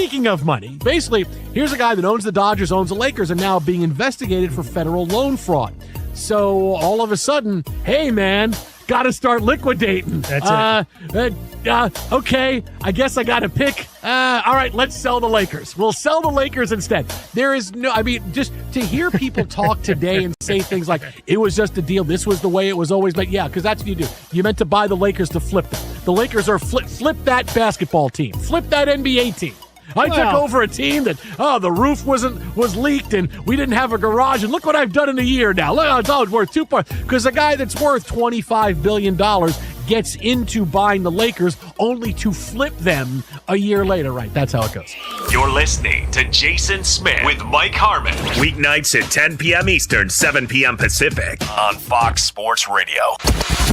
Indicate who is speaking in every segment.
Speaker 1: speaking of money, basically, here's a guy that owns the Dodgers, owns the Lakers, and now being investigated for federal loan fraud. So all of a sudden, hey, man, got to start liquidating.
Speaker 2: That's it.
Speaker 1: Okay, I guess I got to pick. All right, let's sell the Lakers. We'll sell the Lakers instead. There is no, I mean, just to hear people talk today and say things like, it was just a deal, this was the way it was always made. Yeah, because that's what you do. You meant to buy the Lakers to flip them. The Lakers are flip that basketball team. Flip that NBA team. I took over a team that, the roof was leaked and we didn't have a garage, and look what I've done in a year now. Look, it's always worth because a guy that's worth $25 billion gets into buying the Lakers only to flip them a year later. Right, that's how it goes.
Speaker 3: You're listening to Jason Smith with Mike Harmon. Weeknights at 10 p.m. Eastern, 7 p.m. Pacific on Fox Sports Radio.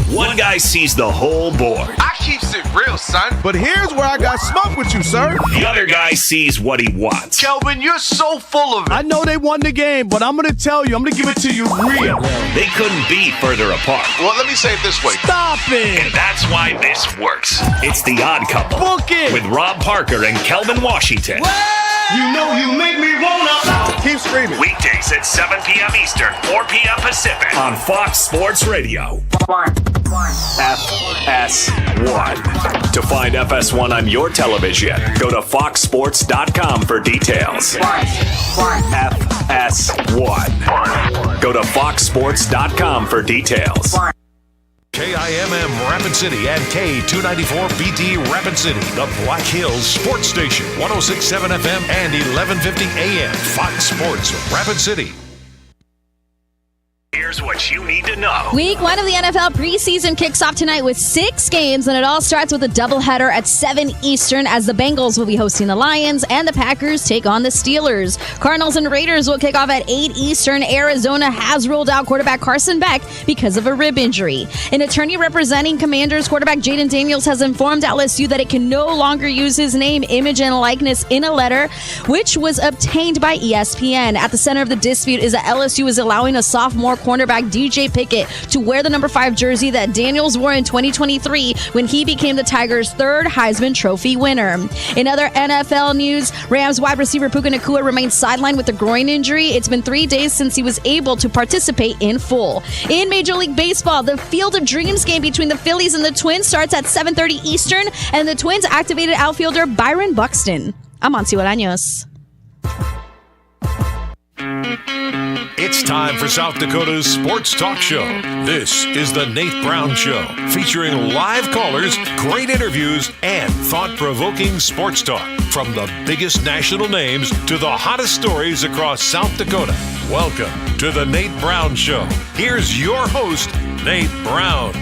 Speaker 3: One guy sees the whole board.
Speaker 4: I keeps it real, son. But here's where I got smoke with you, sir.
Speaker 3: The other guy sees what he wants.
Speaker 4: Kelvin, you're so full of it.
Speaker 5: I know they won the game, but I'm going to tell you, I'm going to give it to you real.
Speaker 3: They couldn't be further apart.
Speaker 4: Well, let me say it this way.
Speaker 5: Stop it.
Speaker 3: And that's why this works. It's The Odd Couple.
Speaker 5: Book it.
Speaker 3: With Rob Parker and Kelvin Washington.
Speaker 5: You know you make me wanna.
Speaker 4: Keep screaming.
Speaker 3: Weekdays at 7 p.m. Eastern, 4 p.m. Pacific on Fox Sports Radio. FS1. To find FS1 on your television, go to foxsports.com for details. FS1. Go to foxsports.com for details.
Speaker 6: KIMM Rapid City and K294BT Rapid City, the Black Hills Sports Station, 106.7 FM and 1150 AM. Fox Sports Rapid City.
Speaker 3: Here's what you need to know.
Speaker 7: Week 1 of the NFL preseason kicks off tonight with 6 games, and it all starts with a doubleheader at 7 Eastern as the Bengals will be hosting the Lions and the Packers take on the Steelers. Cardinals and Raiders will kick off at 8 Eastern. Arizona has ruled out quarterback Carson Beck because of a rib injury. An attorney representing Commanders quarterback Jaden Daniels has informed LSU that it can no longer use his name, image, and likeness in a letter, which was obtained by ESPN. At the center of the dispute is that LSU is allowing a sophomore cornerback DJ Pickett to wear the number 5 jersey that Daniels wore in 2023 when he became the Tigers' 3rd Heisman Trophy winner. In other NFL news, Rams wide receiver Puka Nacua remains sidelined with a groin injury. It's been 3 days since he was able to participate in full. In Major League Baseball, the Field of Dreams game between the Phillies and the Twins starts at 7:30 Eastern, and the Twins activated outfielder Byron Buxton. I'm Monty Bolaños.
Speaker 6: It's time for South Dakota's Sports Talk Show. This is the Nate Brown Show, featuring live callers, great interviews, and thought-provoking sports talk. From the biggest national names to the hottest stories across South Dakota. Welcome to the Nate Brown Show. Here's your host, Nate Brown.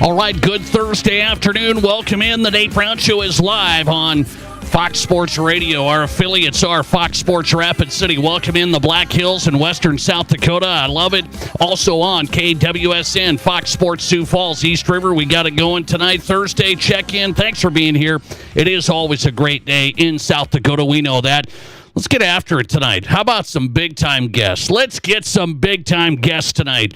Speaker 8: All right, good Thursday afternoon. Welcome in. The Nate Brown Show is live on Fox Sports Radio. Our affiliates are Fox Sports Rapid City. Welcome in the Black Hills in western South Dakota. I love it. Also on KWSN, Fox Sports Sioux Falls, East River. We got it going tonight, Thursday. Check in. Thanks for being here. It is always a great day in South Dakota. We know that. Let's get after it tonight. How about some big-time guests? Let's get some big-time guests tonight.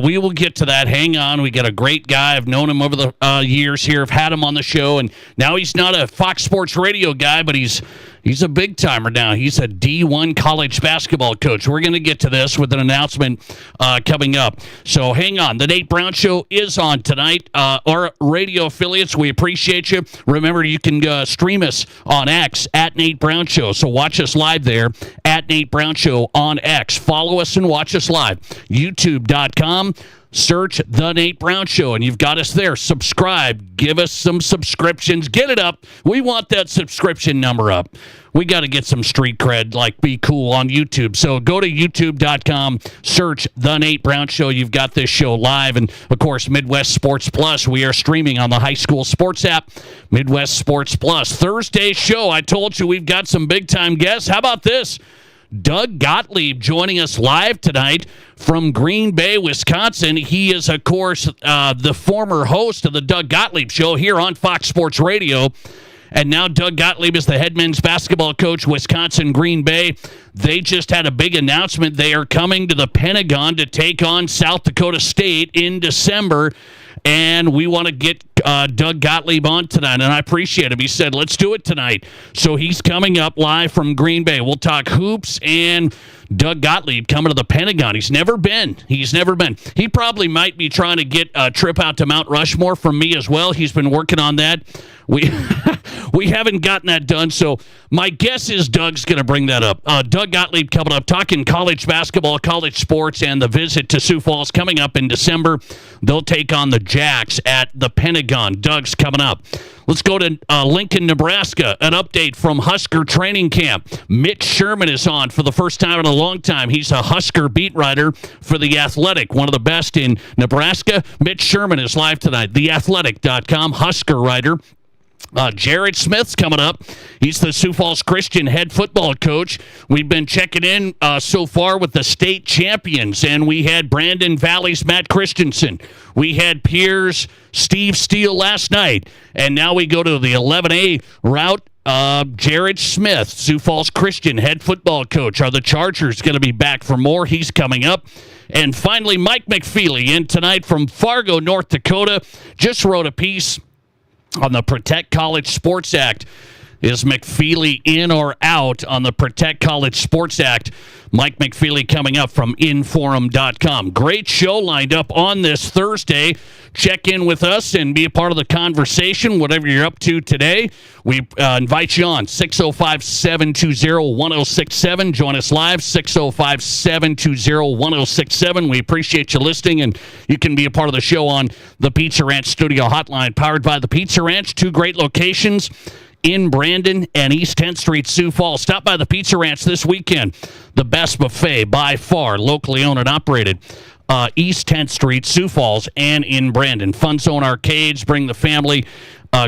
Speaker 8: We will get to that. Hang on. We got a great guy. I've known him over the years here. I've had him on the show, and now he's not a Fox Sports Radio guy, but he's a big-timer now. He's a D1 college basketball coach. We're going to get to this with an announcement coming up. So hang on. The Nate Brown Show is on tonight. Our radio affiliates, we appreciate you. Remember, you can stream us on X at Nate Brown Show. So watch us live there at Nate Brown Show on X. Follow us and watch us live. YouTube.com. Search The Nate Brown Show, and you've got us there. Subscribe. Give us some subscriptions. Get it up. We want that subscription number up. We got to get some street cred, like be cool on YouTube. So go to youtube.com, search The Nate Brown Show. You've got this show live. And, of course, Midwest Sports Plus. We are streaming on the high school sports app, Midwest Sports Plus. Thursday show, I told you we've got some big-time guests. How about this? Doug Gottlieb joining us live tonight from Green Bay, Wisconsin. He is, of course, the former host of the Doug Gottlieb Show here on Fox Sports Radio. And now Doug Gottlieb is the head men's basketball coach, Wisconsin Green Bay. They just had a big announcement. They are coming to the Pentagon to take on South Dakota State in December. And we want to get Doug Gottlieb on tonight, and I appreciate him. He said, let's do it tonight. So he's coming up live from Green Bay. We'll talk hoops and Doug Gottlieb coming to the Pentagon. He's never been. He probably might be trying to get a trip out to Mount Rushmore from me as well. He's been working on that. We haven't gotten that done, so my guess is Doug's going to bring that up. Doug Gottlieb coming up, talking college basketball, college sports, and the visit to Sioux Falls coming up in December. They'll take on the Jacks at the Pentagon. Doug's coming up. Let's go to Lincoln, Nebraska. An update from Husker training camp. Mitch Sherman is on for the first time in a long time. He's a Husker beat writer for The Athletic, one of the best in Nebraska. Mitch Sherman is live tonight. TheAthletic.com, Husker writer. Jared Smith's coming up. He's the Sioux Falls Christian head football coach. We've been checking in so far with the state champions, and we had Brandon Valley's Matt Christensen. We had Pierre's Steve Steele last night, and now we go to the 11A route. Jared Smith, Sioux Falls Christian head football coach. Are the Chargers going to be back for more? He's coming up. And finally, Mike McFeely in tonight from Fargo, North Dakota. Just wrote a piece on the Protect College Sports Act. Is McFeely in or out on the Protect College Sports Act? Mike McFeely coming up from Inforum.com. Great show lined up on this Thursday. Check in with us and be a part of the conversation, whatever you're up to today. We invite you on 605-720-1067. Join us live, 605-720-1067. We appreciate you listening, and you can be a part of the show on the Pizza Ranch Studio Hotline, powered by the Pizza Ranch. 2 great locations in Brandon and East 10th Street, Sioux Falls. Stop by the Pizza Ranch this weekend. The best buffet by far, locally owned and operated. East 10th Street, Sioux Falls, and in Brandon. Fun Zone Arcades, bring the family.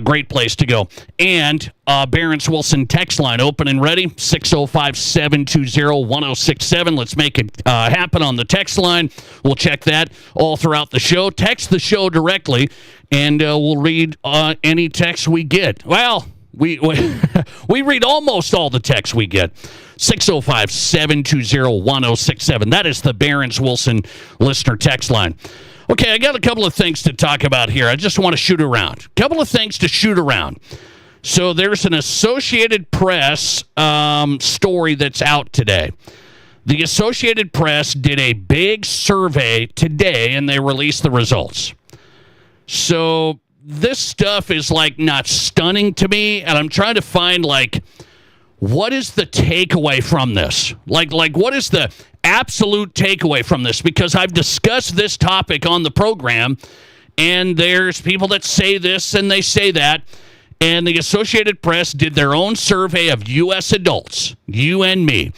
Speaker 8: Great place to go. And Barron's Wilson text line open and ready, 605-720-1067. Let's make it happen on the text line. We'll check that all throughout the show. Text the show directly, and we'll read any text we get. Well, we read almost all the texts we get. 605-720-1067. That is the Barron's Wilson listener text line. Okay, I got a couple of things to talk about here. I just want to shoot around. A couple of things to shoot around. So there's an Associated Press story that's out today. The Associated Press did a big survey today, and they released the results. So this stuff is not stunning to me, and I'm trying to find what is the takeaway from this? What is the absolute takeaway from this? Because I've discussed this topic on the program, and there's people that say this and they say that, and the Associated Press did their own survey of U.S. adults, you and me,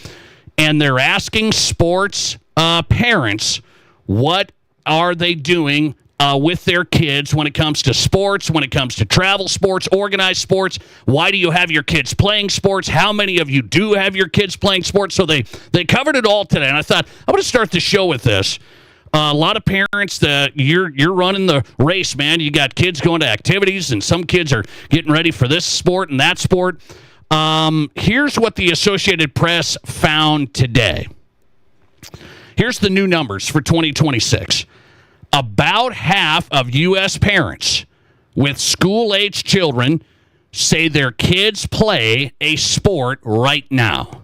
Speaker 8: and they're asking sports parents, what are they doing with their kids when it comes to sports, when it comes to travel sports, organized sports? Why do you have your kids playing sports? How many of you do have your kids playing sports? So they covered it all today, and I thought, I'm going to start the show with this. A lot of parents, you're running the race, man. You got kids going to activities, and some kids are getting ready for this sport and that sport. Here's what the Associated Press found today. Here's the new numbers for 2026. About half of U.S. parents with school-age children say their kids play a sport right now.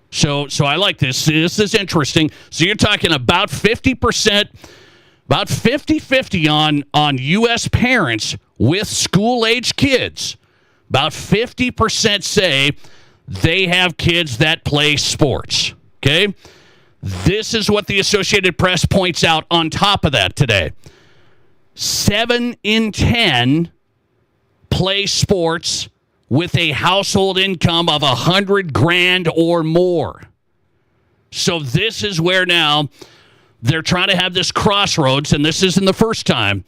Speaker 8: So I like this. This is interesting. So you're talking about 50%, about 50-50 on U.S. parents with school-age kids. About 50% say they have kids that play sports. Okay? This is what the Associated Press points out on top of that today. 7 in 10 play sports with a household income of $100,000 or more. So this is where now they're trying to have this crossroads, and this isn't the first time,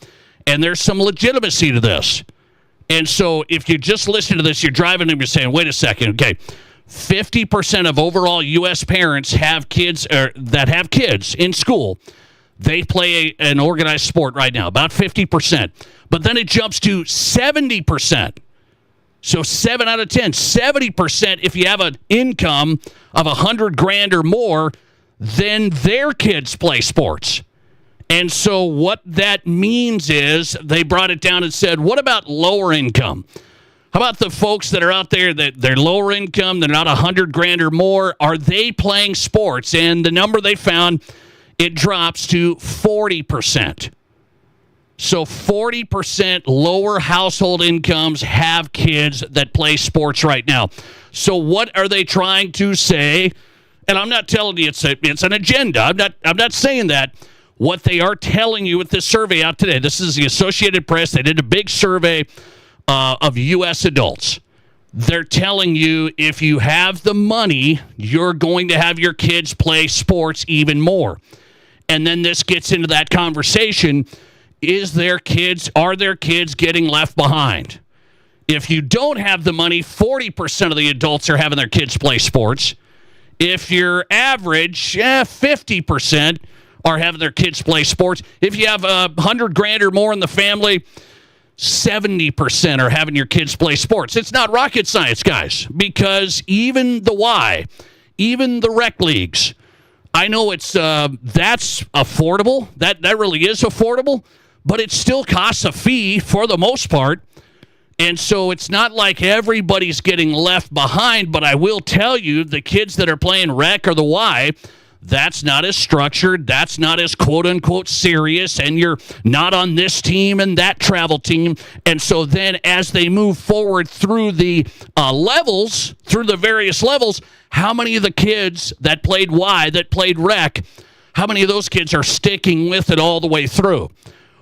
Speaker 8: and there's some legitimacy to this. And so if you just listen to this, you're driving and you're saying, wait a second, okay, 50% of overall U.S. parents have kids that have kids in school. They play an organized sport right now, about 50%. But then it jumps to 70%. So 7 out of 10, 70%, if you have an income of $100,000 or more, then their kids play sports. And so what that means is they brought it down and said, what about lower income? How about the folks that are out there that they're lower income, they're not $100,000 or more? Are they playing sports? And the number they found, it drops to 40%. So 40% lower household incomes have kids that play sports right now. So what are they trying to say? And I'm not telling you it's an agenda. I'm not saying that. What they are telling you with this survey out today, this is the Associated Press. They did a big survey of U.S. adults. They're telling you if you have the money, you're going to have your kids play sports even more. And then this gets into that conversation. Are their kids getting left behind? If you don't have the money, 40% of the adults are having their kids play sports. If you're average, 50% are having their kids play sports. If you have $100,000 or more in the family, 70% are having your kids play sports. It's not rocket science, guys, because even the rec leagues, I know it's that's affordable. That really is affordable, but it still costs a fee for the most part. And so it's not like everybody's getting left behind, but I will tell you the kids that are playing rec or the Y, that's not as structured. That's not as quote-unquote serious, and you're not on this team and that travel team. And so then as they move forward through the levels, through the various levels, how many of the kids that played Y, that played rec, how many of those kids are sticking with it all the way through?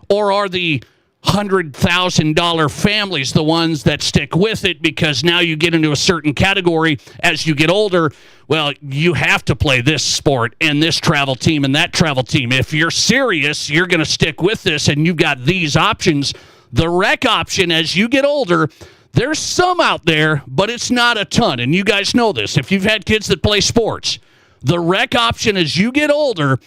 Speaker 8: Or are the $100,000 families the ones that stick with it because now you get into a certain category as you get older? Well, you have to play this sport and this travel team and that travel team. If you're serious, you're going to stick with this, and you've got these options. The rec option as you get older, there's some out there, but it's not a ton. And you guys know this. If you've had kids that play sports, the rec option as you get older,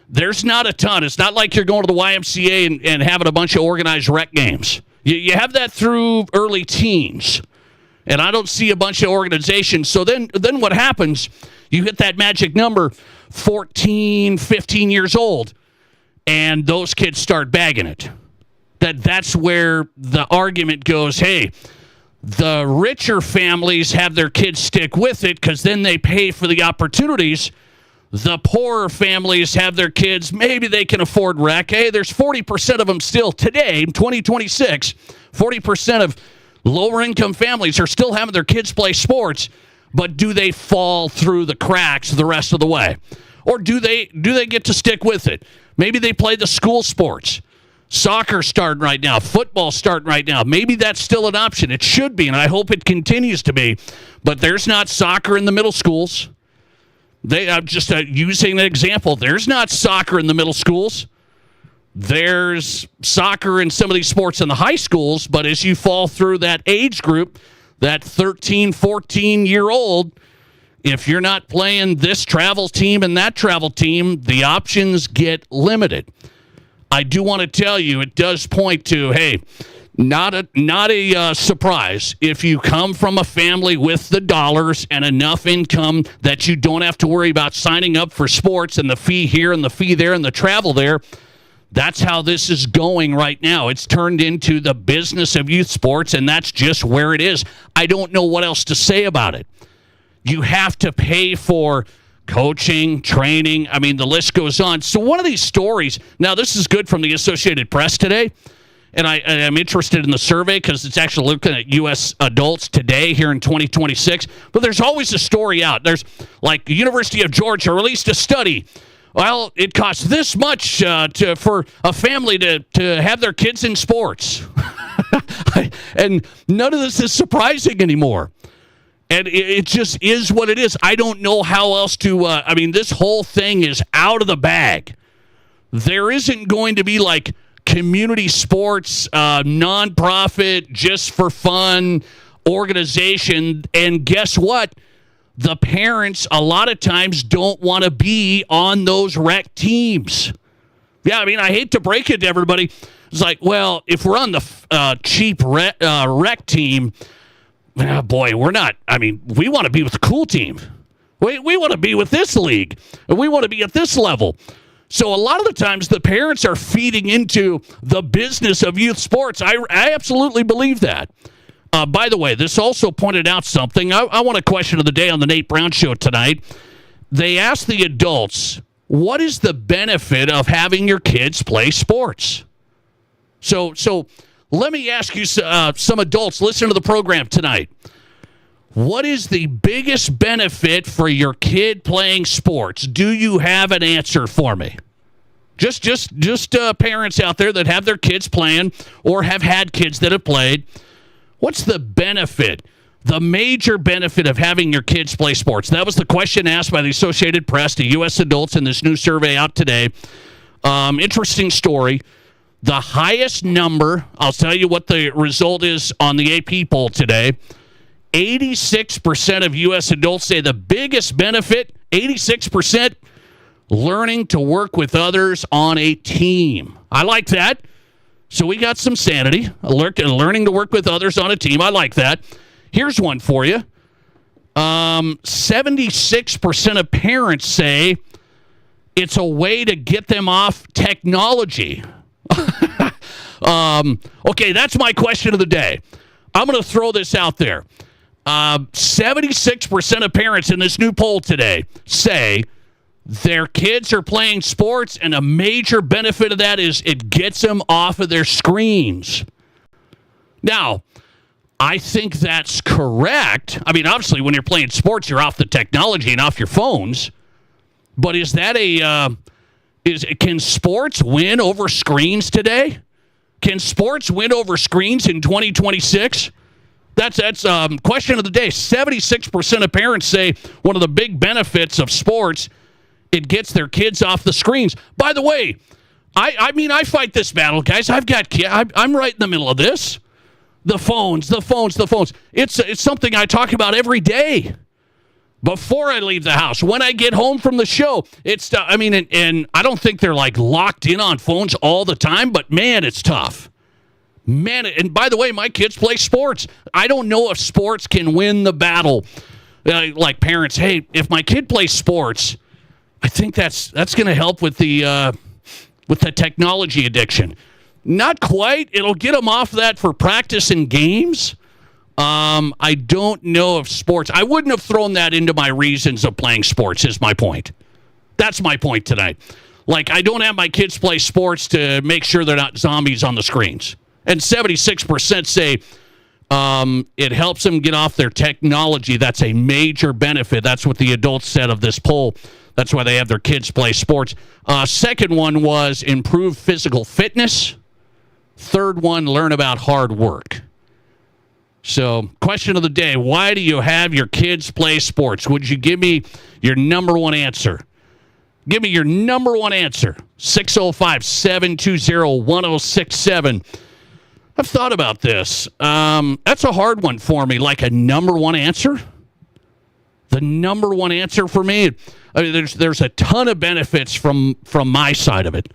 Speaker 8: there's not a ton. It's not like you're going to the YMCA and having a bunch of organized rec games. You have that through early teens, and I don't see a bunch of organizations. So then what happens, you hit that magic number, 14, 15 years old, and those kids start bagging it. That's where the argument goes, hey, the richer families have their kids stick with it because then they pay for the opportunities. The poorer families have their kids, maybe they can afford rec. Hey, there's 40% of them still today, 2026, 40% of lower-income families are still having their kids play sports, but do they fall through the cracks the rest of the way? Or do they get to stick with it? Maybe they play the school sports. Soccer starting right now, football starting right now. Maybe that's still an option. It should be, and I hope it continues to be. But there's not soccer in the middle schools. I'm just using an example. There's not soccer in the middle schools. There's soccer in some of these sports in the high schools, but as you fall through that age group, that 13, 14-year-old, if you're not playing this travel team and that travel team, the options get limited. I do want to tell you, it does point to, hey, not a surprise if you come from a family with the dollars and enough income that you don't have to worry about signing up for sports and the fee here and the fee there and the travel there. That's how this is going right now. It's turned into the business of youth sports, and that's just where it is. I don't know what else to say about it. You have to pay for coaching, training. I mean, the list goes on. So one of these stories, now this is good from the Associated Press today, and I'm interested in the survey because it's actually looking at U.S. adults today here in 2026. But there's always a story out. There's like the University of Georgia released a study. Well, it costs this much for a family to have their kids in sports. And none of this is surprising anymore. And it just is what it is. I don't know how else to, this whole thing is out of the bag. There isn't going to be like community sports, nonprofit, just for fun organization. And guess what? The parents a lot of times don't want to be on those rec teams. Yeah, I hate to break it to everybody. It's like, well, if we're on the cheap rec team, boy, we're not. I mean, we want to be with the cool team. We want to be with this league. We want to be at this level. So a lot of the times the parents are feeding into the business of youth sports. I absolutely believe that. By the way, this also pointed out something. I want a question of the day on the Nate Brown Show tonight. They asked the adults, what is the benefit of having your kids play sports? So let me ask you, some adults, listen to the program tonight. What is the biggest benefit for your kid playing sports? Do you have an answer for me? Just parents out there that have their kids playing or have had kids that have played. What's the benefit, the major benefit of having your kids play sports? That was the question asked by the Associated Press to U.S. adults in this new survey out today. Interesting story. The highest number, I'll tell you what the result is on the AP poll today. 86% of U.S. adults say the biggest benefit, 86%, learning to work with others on a team. I like that. So we got some sanity, learning to work with others on a team. I like that. Here's one for you. 76% of parents say it's a way to get them off technology. Okay, that's my question of the day. I'm going to throw this out there. 76% of parents in this new poll today say their kids are playing sports, and a major benefit of that is it gets them off of their screens. Now, I think that's correct. I mean, obviously, when you're playing sports, you're off the technology and off your phones. But is that can sports win over screens today? Can sports win over screens in 2026? That's question of the day. 76% of parents say one of the big benefits of sports, it gets their kids off the screens. By the way, I fight this battle, guys. I've got kids. I'm right in the middle of this. The phones. It's something I talk about every day. Before I leave the house, when I get home from the show, and I don't think they're like locked in on phones all the time, but man, it's tough. Man, and by the way, my kids play sports. I don't know if sports can win the battle. Like parents, hey, if my kid plays sports, I think that's going to help with the technology addiction. Not quite. It'll get them off that for practice and games. I don't know if sports. I wouldn't have thrown that into my reasons of playing sports. Is my point. That's my point tonight. Like, I don't have my kids play sports to make sure they're not zombies on the screens. And 76% say it helps them get off their technology. That's a major benefit. That's what the adults said of this poll. That's why they have their kids play sports. Second one was improve physical fitness. Third one, learn about hard work. So, question of the day, why do you have your kids play sports? Would you give me your number one answer? Give me your number one answer. 605-720-1067. I've thought about this. That's a hard one for me, like a number one answer. The number one answer for me, I mean, there's a ton of benefits from my side of it.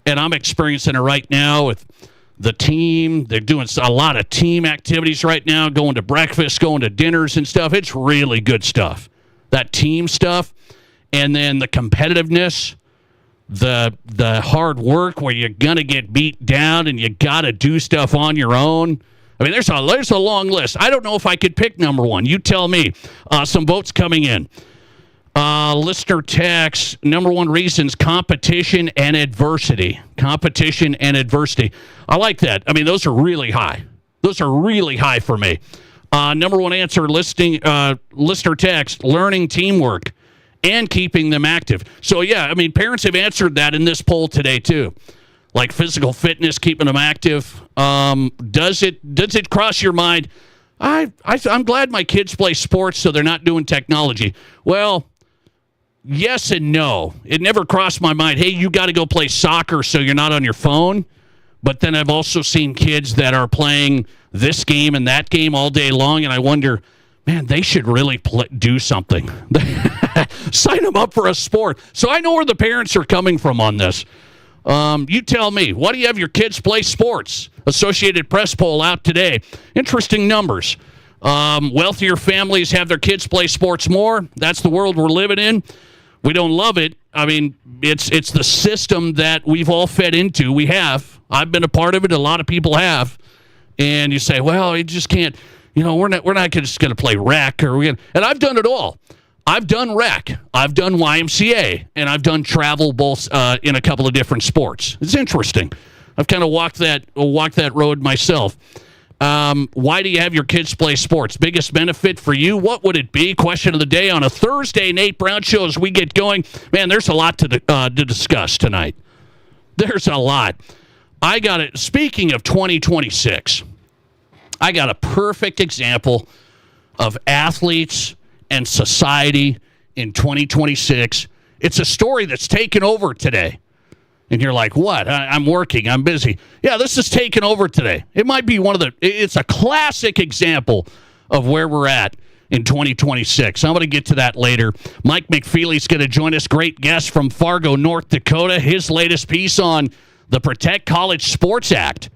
Speaker 8: And I'm experiencing it right now with the team. They're doing a lot of team activities right now, going to breakfast, going to dinners and stuff. It's really good stuff. That team stuff. And then the competitiveness, the hard work where you're going to get beat down and you got to do stuff on your own. I mean, there's a long list. I don't know if I could pick number one. You tell me. Some votes coming in. Listener text, number one reasons, competition and adversity. Competition and adversity. I like that. I mean, those are really high. Those are really high for me. Number one answer, listener text, learning teamwork and keeping them active. So, yeah, I mean, parents have answered that in this poll today, too. Like physical fitness, keeping them active. Does it cross your mind? I'm glad my kids play sports so they're not doing technology. Well, yes and no. It never crossed my mind, hey, you got to go play soccer so you're not on your phone. But then I've also seen kids that are playing this game and that game all day long, and I wonder, man, they should really do something. Sign them up for a sport. So I know where the parents are coming from on this. You tell me, why do you have your kids play sports? Associated Press poll out today. Interesting numbers. Wealthier families have their kids play sports more. That's the world we're living in. We don't love it. I mean, it's the system that we've all fed into. We have. I've been a part of it. A lot of people have. And you say, well, you just can't. We're not just going to play rec and I've done it all. I've done rec, I've done YMCA, and I've done travel both in a couple of different sports. It's interesting. I've kind of walked that road myself. Why do you have your kids play sports? Biggest benefit for you? What would it be? Question of the day on a Thursday Nate Brown Show as we get going. Man, there's a lot to discuss tonight. There's a lot. I got it. Speaking of 2026, I got a perfect example of athletes and society in 2026. It's a story that's taken over today. And you're like, what? I'm working. I'm busy. Yeah, this is taken over today. It might be it's a classic example of where we're at in 2026. I'm going to get to that later. Mike McFeely's going to join us. Great guest from Fargo, North Dakota. His latest piece on the Protect College Sports Act.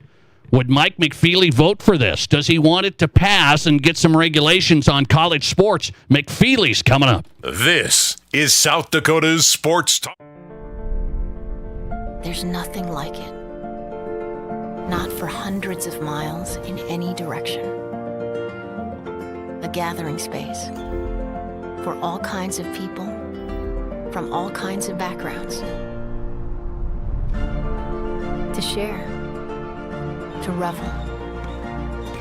Speaker 8: Would Mike McFeely vote for this? Does he want it to pass and get some regulations on college sports? McFeely's coming up.
Speaker 6: This is South Dakota's Sports Talk.
Speaker 2: There's nothing like it. Not for hundreds of miles in any direction. A gathering space for all kinds of people from all kinds of backgrounds. To share. To revel,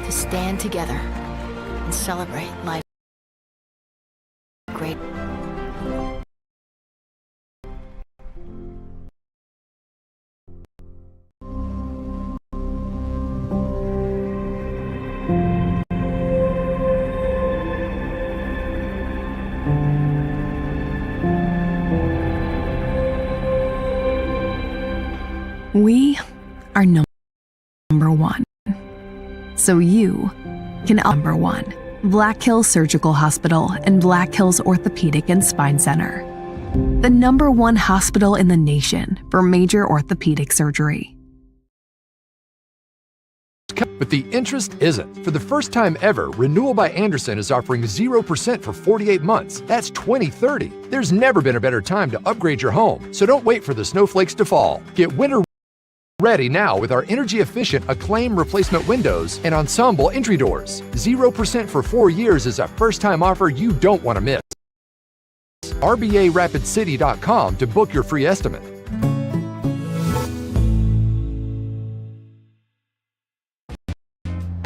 Speaker 2: to stand together and celebrate life. Great.
Speaker 9: We are number one. So you can number one. Black Hills Surgical Hospital and Black Hills Orthopedic and Spine Center. The number one hospital in the nation for major orthopedic surgery.
Speaker 10: But the interest isn't. For the first time ever, Renewal by Anderson is offering 0% for 48 months. That's 2030. There's never been a better time to upgrade your home. So don't wait for the snowflakes to fall. Get winter ready now with our energy-efficient Acclaim replacement windows and Ensemble entry doors. 0% for 4 years is a first-time offer you don't want to miss. RBARapidCity.com to book your free estimate.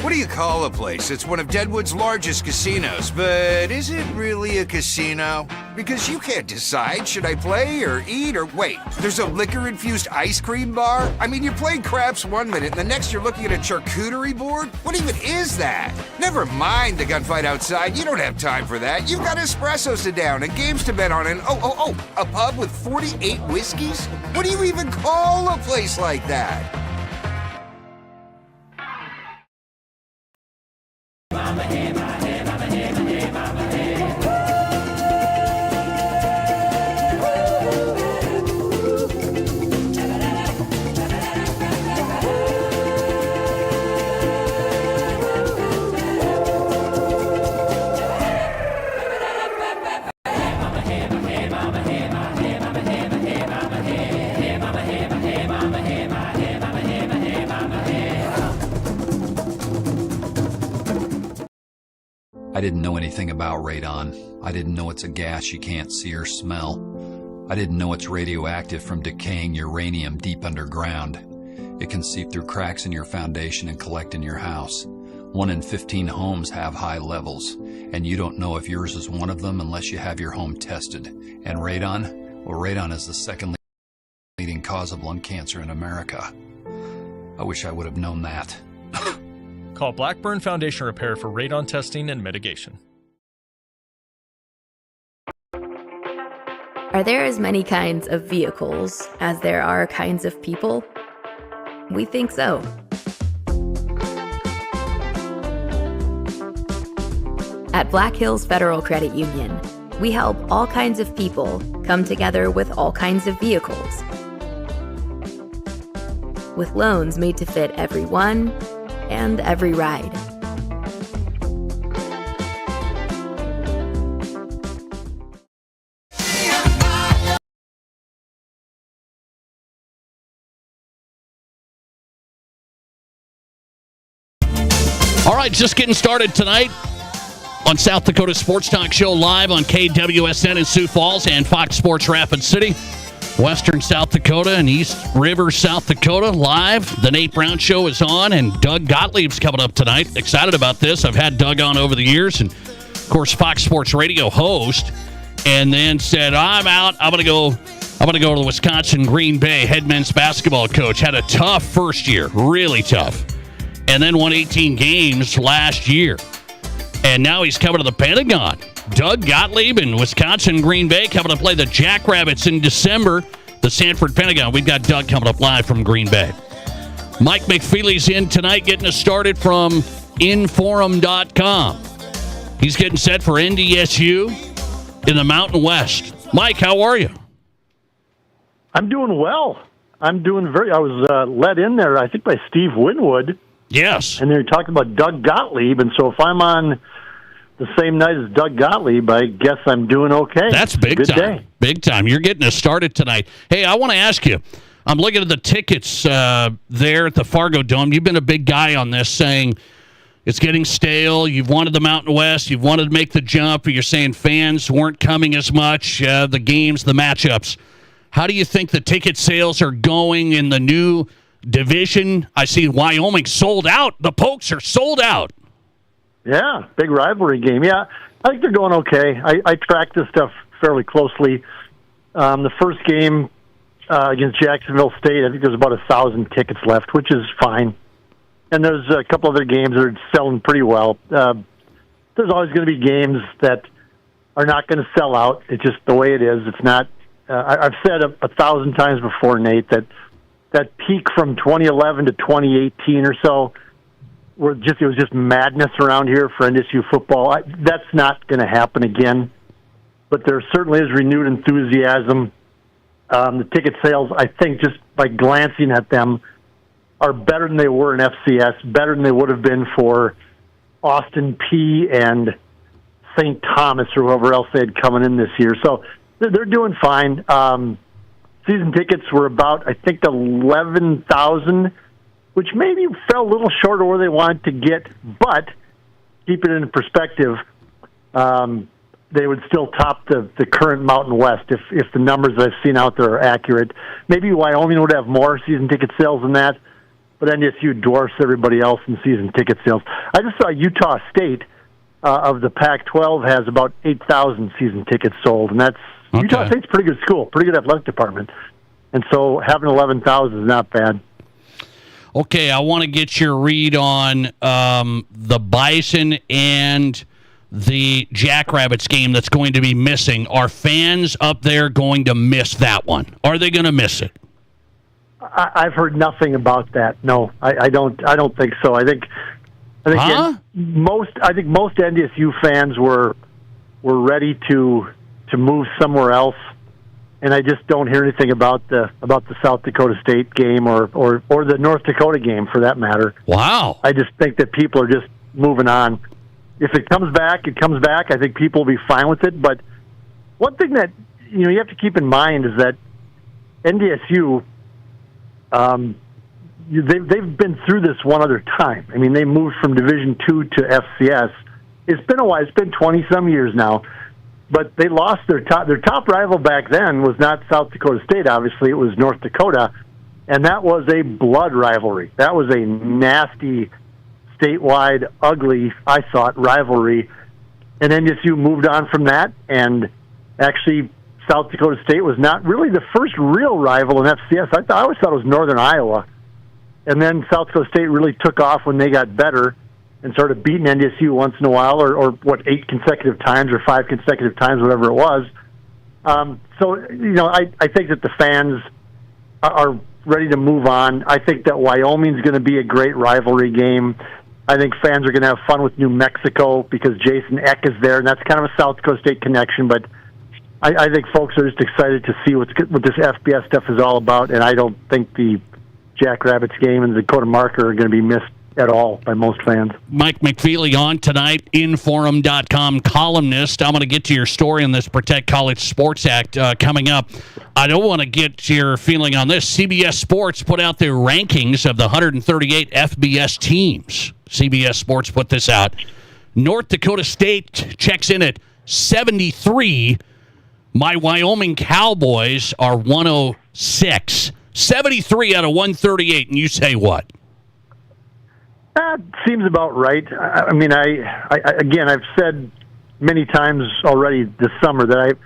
Speaker 11: What do you call a place? It's one of Deadwood's largest casinos, but is it really a casino? Because you can't decide, should I play or eat or wait? There's a liquor-infused ice cream bar? I mean, you're playing craps 1 minute, and the next you're looking at a charcuterie board? What even is that? Never mind the gunfight outside, you don't have time for that. You've got espressos to down and games to bet on and a pub with 48 whiskeys? What do you even call a place like that?
Speaker 12: I didn't know anything about radon. I didn't know it's a gas you can't see or smell. I didn't know it's radioactive from decaying uranium deep underground. It can seep through cracks in your foundation and collect in your house. 1 in 15 homes have high levels, and you don't know if yours is one of them unless you have your home tested. And radon? Well, radon is the second leading cause of lung cancer in America. I wish I would have known that.
Speaker 13: Call Blackburn Foundation Repair for radon testing and mitigation.
Speaker 14: Are there as many kinds of vehicles as there are kinds of people? We think so. At Black Hills Federal Credit Union, we help all kinds of people come together with all kinds of vehicles. With loans made to fit everyone and every ride.
Speaker 8: All right, just getting started tonight on South Dakota Sports Talk Show live on KWSN in Sioux Falls and Fox Sports Rapid City. Western South Dakota and East River, South Dakota, live. The Nate Brown Show is on, and Doug Gottlieb's coming up tonight. Excited about this. I've had Doug on over the years, and, of course, Fox Sports Radio host, and then said, I'm out. I'm going to go to the Wisconsin Green Bay head men's basketball coach. Had a tough first year, really tough, and then won 18 games last year. And now he's coming to the Pentagon. Doug Gottlieb in Wisconsin Green Bay coming to play the Jackrabbits in December, the Sanford Pentagon. We've got Doug coming up live from Green Bay. Mike McFeely's in tonight, getting us started from Inforum.com. He's getting set for NDSU in the Mountain West. Mike, how are you?
Speaker 15: I'm doing well. I was let in there, I think, by Steve Winwood.
Speaker 8: Yes.
Speaker 15: And they're talking about Doug Gottlieb, and so if I'm on the same night as Doug Gottlieb, I guess I'm doing okay.
Speaker 8: That's big
Speaker 15: Good
Speaker 8: time.
Speaker 15: Day.
Speaker 8: Big time. You're getting us started tonight. Hey, I want to ask you, I'm looking at the tickets there at the Fargo Dome. You've been a big guy on this, saying it's getting stale. You've wanted the Mountain West. You've wanted to make the jump. You're saying fans weren't coming as much, the games, the matchups. How do you think the ticket sales are going in the new division? I see Wyoming sold out. The Pokes are sold out.
Speaker 15: Yeah, big rivalry game. Yeah, I think they're going okay. I track this stuff fairly closely. The first game against Jacksonville State, I think there's about 1,000 tickets left, which is fine. And there's a couple other games that are selling pretty well. There's always going to be games that are not going to sell out. It's just the way it is. It's not. I've said 1,000 times before, Nate, that peak from 2011 to 2018 or so, it was just madness around here for NDSU football. That's not going to happen again. But there certainly is renewed enthusiasm. The ticket sales, I think, just by glancing at them, are better than they were in FCS, better than they would have been for Austin P and St. Thomas or whoever else they had coming in this year. So they're doing fine. Season tickets were about, I think, 11,000, which maybe fell a little short of where they wanted to get, but keep it in perspective, they would still top the current Mountain West if the numbers that I've seen out there are accurate. Maybe Wyoming would have more season ticket sales than that, but NDSU dwarfs everybody else in season ticket sales. I just saw Utah State of the Pac-12 has about 8,000 season tickets sold, and that's okay. Utah State's a pretty good school, pretty good athletic department, and so having 11,000 is not bad.
Speaker 8: Okay, I want to get your read on the Bison and the Jackrabbits game that's going to be missing. Are fans up there going to miss that one? Are they going to miss it?
Speaker 15: I've heard nothing about that. No, I don't think so. I think most NDSU fans were ready to move somewhere else, and I just don't hear anything about the South Dakota State game or the North Dakota game for that matter.
Speaker 8: Wow.
Speaker 15: I just think that people are just moving on. If it comes back, it comes back. I think people will be fine with it. But one thing that you have to keep in mind is that NDSU, they've been through this one other time. I mean, they moved from Division II to FCS. It's been a while. It's been 20-some years now. But they lost their top rival back then was not South Dakota State, obviously. It was North Dakota. And that was a blood rivalry. That was a nasty, statewide, ugly, I thought, rivalry. And NDSU moved on from that. And actually, South Dakota State was not really the first real rival in FCS. I always thought it was Northern Iowa. And then South Dakota State really took off when they got better and started beating NDSU once in a while, or 8 consecutive times, or 5 consecutive times, whatever it was. So, I think that the fans are ready to move on. I think that Wyoming's going to be a great rivalry game. I think fans are going to have fun with New Mexico because Jason Eck is there, and that's kind of a South Dakota State connection, but I think folks are just excited to see what this FBS stuff is all about, and I don't think the Jackrabbits game and the Dakota Marker are going to be missed at all by most fans.
Speaker 8: Mike McFeely on tonight, Inforum.com columnist. I'm going to get to your story on this Protect College Sports Act coming up. I don't want to get your feeling on this. CBS Sports put out their rankings of the 138 FBS teams. CBS Sports put this out. North Dakota State checks in at 73. My Wyoming Cowboys are 106. 73 out of 138, and you say what?
Speaker 15: That seems about right. I mean, again, I've said many times already this summer that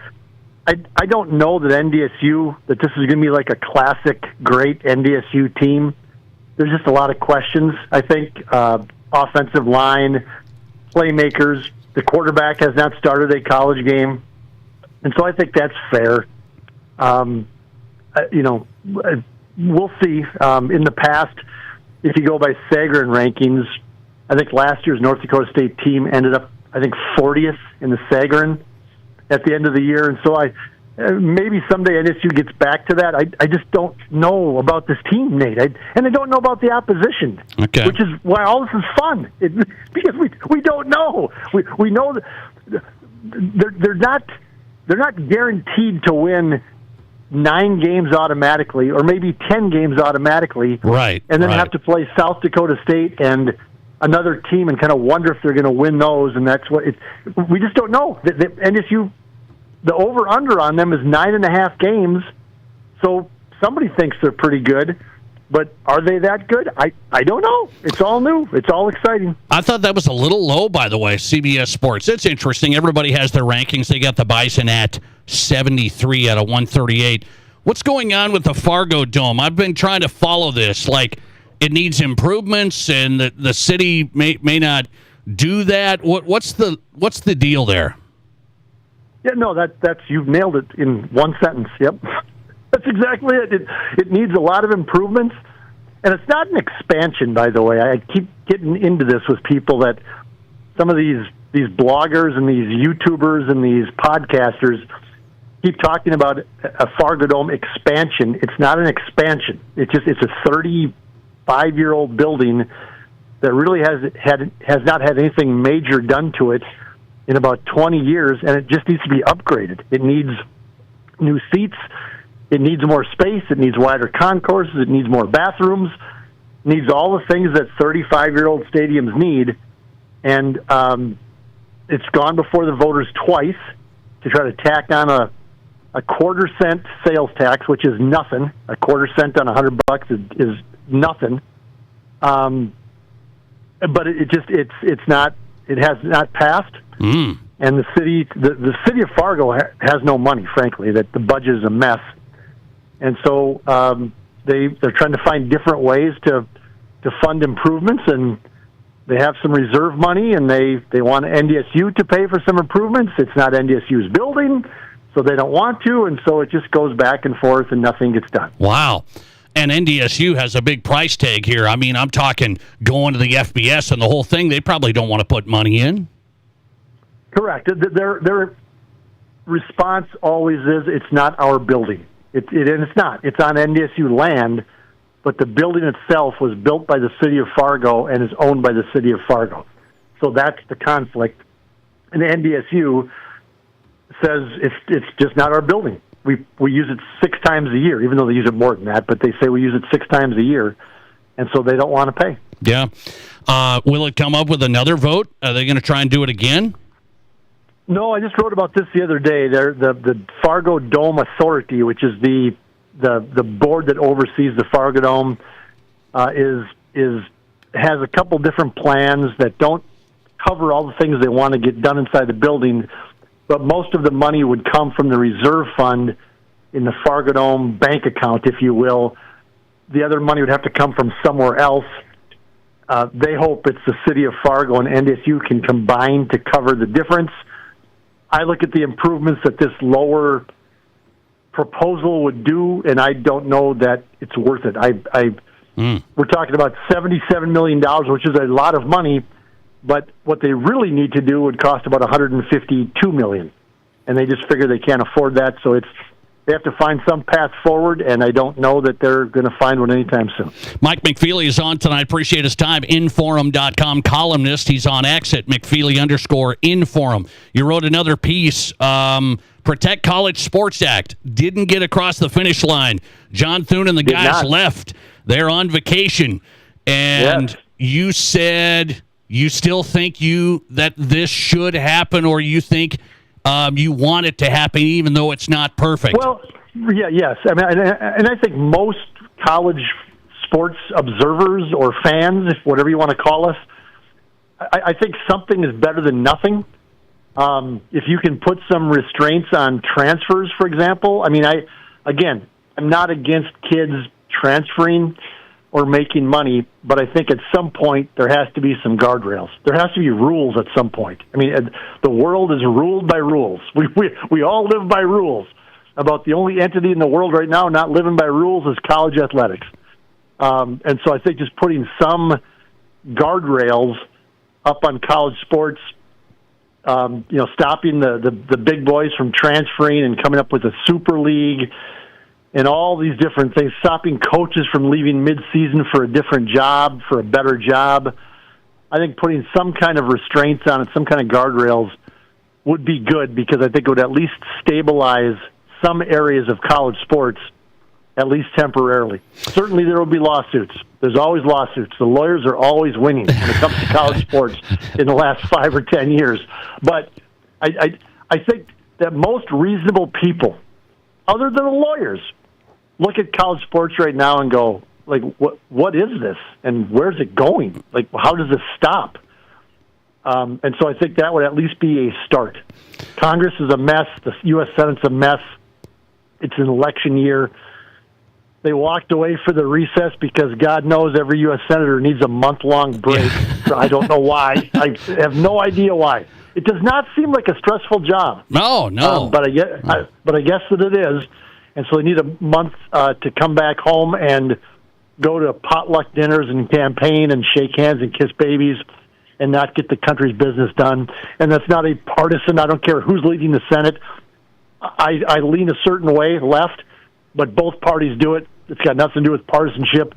Speaker 15: I don't know that NDSU, that this is going to be like a classic great NDSU team. There's just a lot of questions. I think offensive line, playmakers, the quarterback has not started a college game, and so I think that's fair. We'll see. In the past, if you go by Sagarin rankings, I think last year's North Dakota State team ended up, 40th in the Sagarin at the end of the year. And so maybe someday NSU gets back to that. I just don't know about this team, Nate. And I don't know about the opposition, which is why all this is fun. Because we don't know. We know that they're not guaranteed to win 9 games automatically, or maybe 10 games automatically,
Speaker 8: right?
Speaker 15: And then have to play South Dakota State and another team, and kind of wonder if they're going to win those. And that's what we just don't know. The NSU, the over/under on them is 9.5 games, so somebody thinks they're pretty good. But are they that good? I don't know. It's all new. It's all exciting.
Speaker 8: I thought that was a little low, by the way, CBS Sports. It's interesting. Everybody has their rankings. They got the Bison at 73 out of 138. What's going on with the Fargo Dome? I've been trying to follow this. Like, it needs improvements, and the city may not do that. What's the deal there?
Speaker 15: Yeah, no, that's you've nailed it in one sentence. Yep. That's exactly it. It needs a lot of improvements, and it's not an expansion, by the way. I keep getting into this with people that some of these bloggers and these YouTubers and these podcasters keep talking about a Fargo Dome expansion. It's not an expansion. It's a 35-year-old building that really has not had anything major done to it in about 20 years, and it just needs to be upgraded. It needs new seats. It needs more space. It needs wider concourses. It needs more bathrooms. It needs all the things that 35-year-old stadiums need. And it's gone before the voters twice to try to tack on a quarter-cent sales tax, which is nothing. A quarter cent on $100 is nothing. But it has not passed. And the city of Fargo has no money, frankly. That the budget is a mess. And so they're trying to find different ways to fund improvements, and they have some reserve money, and they want NDSU to pay for some improvements. It's not NDSU's building, so they don't want to, and so it just goes back and forth, and nothing gets done.
Speaker 8: Wow. And NDSU has a big price tag here. I mean, I'm talking going to the FBS and the whole thing. They probably don't want to put money in.
Speaker 15: Correct. Their response always is, it's not our building. And it's not. It's on NDSU land, but the building itself was built by the city of Fargo and is owned by the city of Fargo. So that's the conflict. And NDSU says it's just not our building. We use it 6 times a year, even though they use it more than that, but they say we use it 6 times a year, and so they don't want to pay.
Speaker 8: Yeah. Will it come up with another vote? Are they going to try and do it again?
Speaker 15: No, I just wrote about this the other day. The Fargo Dome Authority, which is the board that oversees the Fargo Dome, has a couple different plans that don't cover all the things they want to get done inside the building, but most of the money would come from the reserve fund in the Fargo Dome bank account, if you will. The other money would have to come from somewhere else. They hope it's the city of Fargo and NDSU can combine to cover the difference. I look at the improvements that this lower proposal would do, and I don't know that it's worth it. We're talking about $77 million, which is a lot of money, but what they really need to do would cost about $152 million, and they just figure they can't afford that, so it's they have to find some path forward, and I don't know that they're going to find one anytime soon.
Speaker 8: Mike McFeely is on tonight. Appreciate his time. Inforum.com columnist. He's on X at McFeely_Inforum. You wrote another piece. Protect College Sports Act didn't get across the finish line. John Thune and the guys left. They're on vacation. And you said you still think that this should happen, or you think you want it to happen even though it's not perfect?
Speaker 15: Well, yes. I mean, and I think most college sports observers or fans, whatever you want to call us, I think something is better than nothing. If you can put some restraints on transfers, for example. I mean, I'm not against kids transferring or making money, but I think at some point there has to be some guardrails. There has to be rules at some point. I mean, the world is ruled by rules. We all live by rules. About the only entity in the world right now not living by rules is college athletics. And so I think just putting some guardrails up on college sports, stopping the big boys from transferring and coming up with a super league and all these different things, stopping coaches from leaving mid-season for a different job, for a better job. I think putting some kind of restraints on it, some kind of guardrails would be good, because I think it would at least stabilize some areas of college sports, at least temporarily. Certainly there will be lawsuits. There's always lawsuits. The lawyers are always winning when it comes to college sports in the last 5 or 10 years. But I think that most reasonable people, other than the lawyers, look at college sports right now and go, like, what is this? And where's it going? Like, how does this stop? And so I think that would at least be a start. Congress is a mess. The U.S. Senate's a mess. It's an election year. They walked away for the recess because God knows every U.S. Senator needs a month-long break. So I don't know why. I have no idea why. It does not seem like a stressful job.
Speaker 8: No.
Speaker 15: But I guess that it is. And so they need a month to come back home and go to potluck dinners and campaign and shake hands and kiss babies and not get the country's business done. And that's not a partisan. I don't care who's leading the Senate. I lean a certain way, left, but both parties do it. It's got nothing to do with partisanship.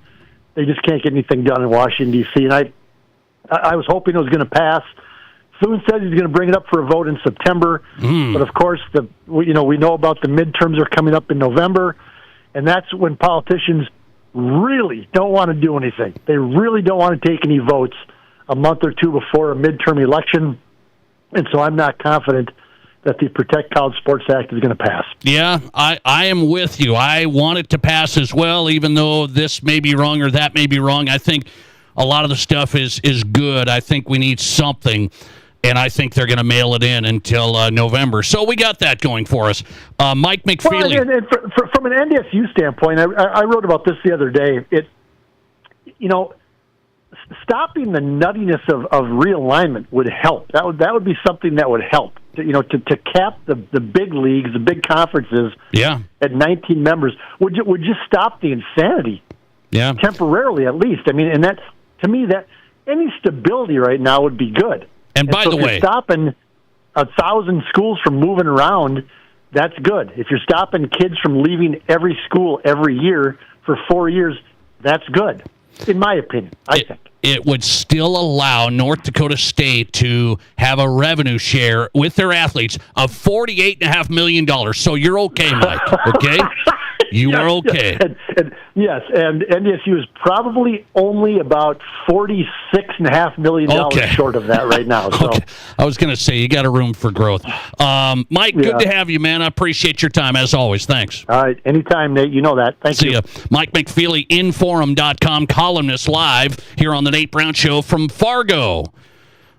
Speaker 15: They just can't get anything done in Washington, D.C. And I was hoping it was going to pass. Thune says he's going to bring it up for a vote in September, but of course, we know about the midterms are coming up in November, and that's when politicians really don't want to do anything. They really don't want to take any votes a month or two before a midterm election, and so I'm not confident that the Protect College Sports Act is going to pass.
Speaker 8: Yeah, I am with you. I want it to pass as well, even though this may be wrong or that may be wrong. I think a lot of the stuff is good. I think we need something. And I think they're going to mail it in until November. So we got that going for us. Mike McFeely.
Speaker 15: Well, and from an NDSU standpoint, I wrote about this the other day. Stopping the nuttiness of realignment would help. That would be something that would help. To cap the big leagues, the big conferences, at 19 members would just stop the insanity.
Speaker 8: Yeah,
Speaker 15: temporarily at least. I mean, and that, to me, that any stability right now would be good.
Speaker 8: And by the way,
Speaker 15: stopping 1,000 schools from moving around, that's good. If you're stopping kids from leaving every school every year for 4 years, that's good, in my opinion, I think.
Speaker 8: It would still allow North Dakota State to have a revenue share with their athletes of $48.5 million. So you're okay, Mike, okay? You are okay.
Speaker 15: Yes, and NDSU is probably only about $46.5 million short of that right now. So.
Speaker 8: Okay. I was going to say, you got a room for growth. Mike, good to have you, man. I appreciate your time, as always. Thanks.
Speaker 15: All right. Anytime, Nate. You know that. Thank you.
Speaker 8: See ya. Mike McFeely, Inforum.com columnist, live here on the Nate Brown Show from Fargo.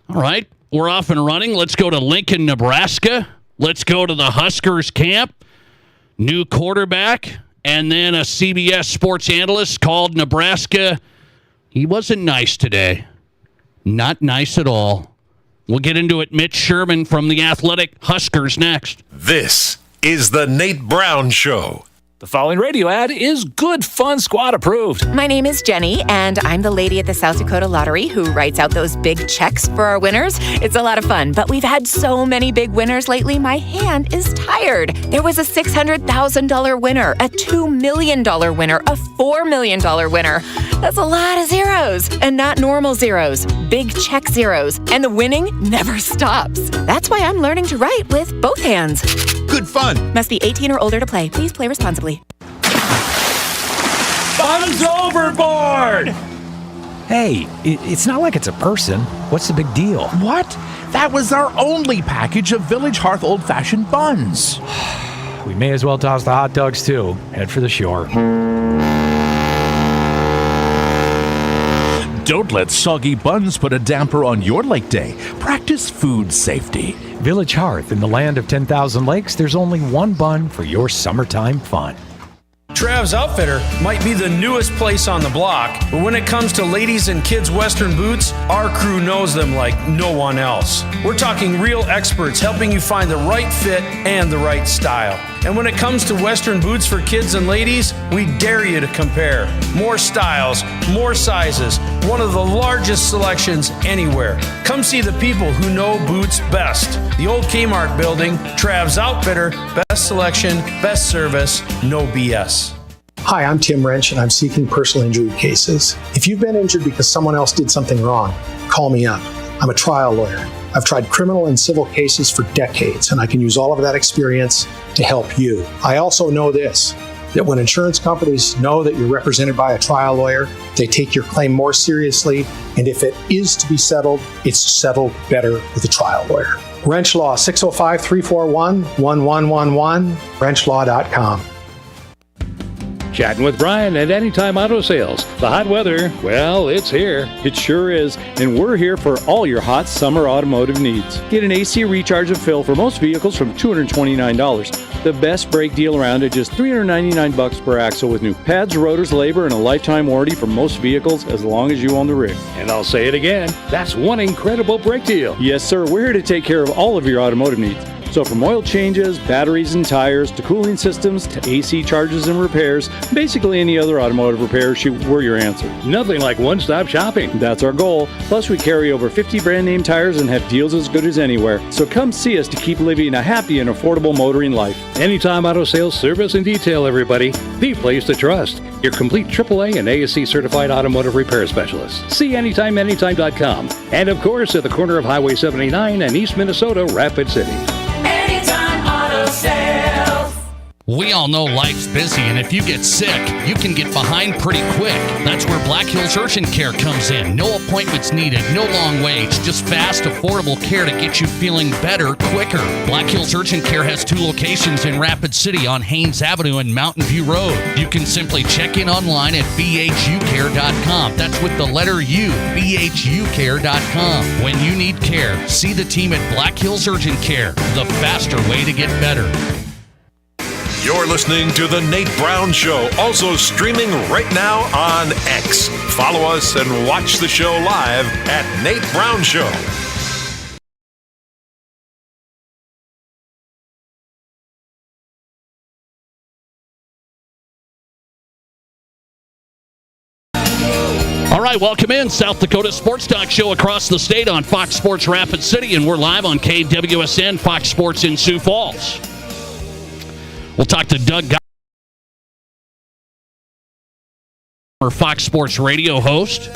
Speaker 8: All right. We're off and running. Let's go to Lincoln, Nebraska. Let's go to the Huskers camp. New quarterback, and then a CBS sports analyst called Nebraska. He wasn't nice today. Not nice at all. We'll get into it. Mitch Sherman from the Athletic Huskers next.
Speaker 6: This is the Nate Brown Show.
Speaker 16: The following radio ad is Good Fun Squad approved.
Speaker 17: My name is Jenny, and I'm the lady at the South Dakota Lottery who writes out those big checks for our winners. It's a lot of fun, but we've had so many big winners lately, my hand is tired. There was a $600,000 winner, a $2 million winner, a $4 million winner. That's a lot of zeros, and not normal zeros, big check zeros, and the winning never stops. That's why I'm learning to write with both hands.
Speaker 4: Good fun.
Speaker 17: Must be 18 or older to play. Please play responsibly.
Speaker 16: Fun's overboard!
Speaker 18: Hey, it's not like it's a person. What's the big deal?
Speaker 19: What? That was our only package of Village Hearth old-fashioned buns.
Speaker 18: We may as well toss the hot dogs, too. Head for the shore.
Speaker 19: Don't let soggy buns put a damper on your lake day. Practice food safety.
Speaker 18: Village Hearth, in the land of 10,000 lakes, there's only one bun for your summertime fun.
Speaker 20: Trav's Outfitter might be the newest place on the block, but when it comes to ladies and kids' Western boots, our crew knows them like no one else. We're talking real experts helping you find the right fit and the right style. And when it comes to Western boots for kids and ladies, we dare you to compare. More styles, more sizes, one of the largest selections anywhere. Come see the people who know boots best. The old Kmart building, Trav's Outfitter, best selection, best service, no BS.
Speaker 21: Hi, I'm Tim Wrench, and I'm seeking personal injury cases. If you've been injured because someone else did something wrong, call me up. I'm a trial lawyer. I've tried criminal and civil cases for decades, and I can use all of that experience to help you. I also know this, that when insurance companies know that you're represented by a trial lawyer, they take your claim more seriously, and if it is to be settled, it's settled better with a trial lawyer. Wrench Law, 605-341-1111, wrenchlaw.com.
Speaker 22: Chatting with Brian at Anytime Auto Sales. The hot weather, well, it's here. It sure is. And we're here for all your hot summer automotive needs. Get an AC recharge and fill for most vehicles from $229. The best brake deal around at just $399 per axle with new pads, rotors, labor, and a lifetime warranty for most vehicles as long as you own the rig. And I'll say it again, that's one incredible brake deal. Yes, sir, we're here to take care of all of your automotive needs. So from oil changes, batteries and tires, to cooling systems, to AC charges and repairs, basically any other automotive repair, we're your answer. Nothing like one-stop shopping. That's our goal. Plus, we carry over 50 brand name tires and have deals as good as anywhere. So come see us to keep living a happy and affordable motoring life. Anytime Auto Sales service and detail, everybody. The place to trust. Your complete AAA and ASC certified automotive repair specialist. See anytime.com. And of course, at the corner of Highway 79 and East Minnesota, Rapid City.
Speaker 23: Anytime Auto Sales.
Speaker 8: We all know life's busy, and if you get sick, you can get behind pretty quick. That's where Black Hills Urgent Care comes in. No appointments needed, no long waits, just fast, affordable care to get you feeling better quicker. Black Hills Urgent Care has 2 locations in Rapid City on Haynes Avenue and Mountain View Road. You can simply check in online at bhucare.com. That's with the letter U, bhucare.com. When you need care, see the team at Black Hills Urgent Care, the faster way to get better.
Speaker 6: You're listening to The Nate Brown Show, also streaming right now on X. Follow us and watch the show live at Nate Brown Show.
Speaker 8: All right, welcome in. South Dakota Sports Talk Show across the state on Fox Sports Rapid City, and we're live on KWSN, Fox Sports in Sioux Falls. We'll talk to Doug Gottlieb, Fox Sports radio host,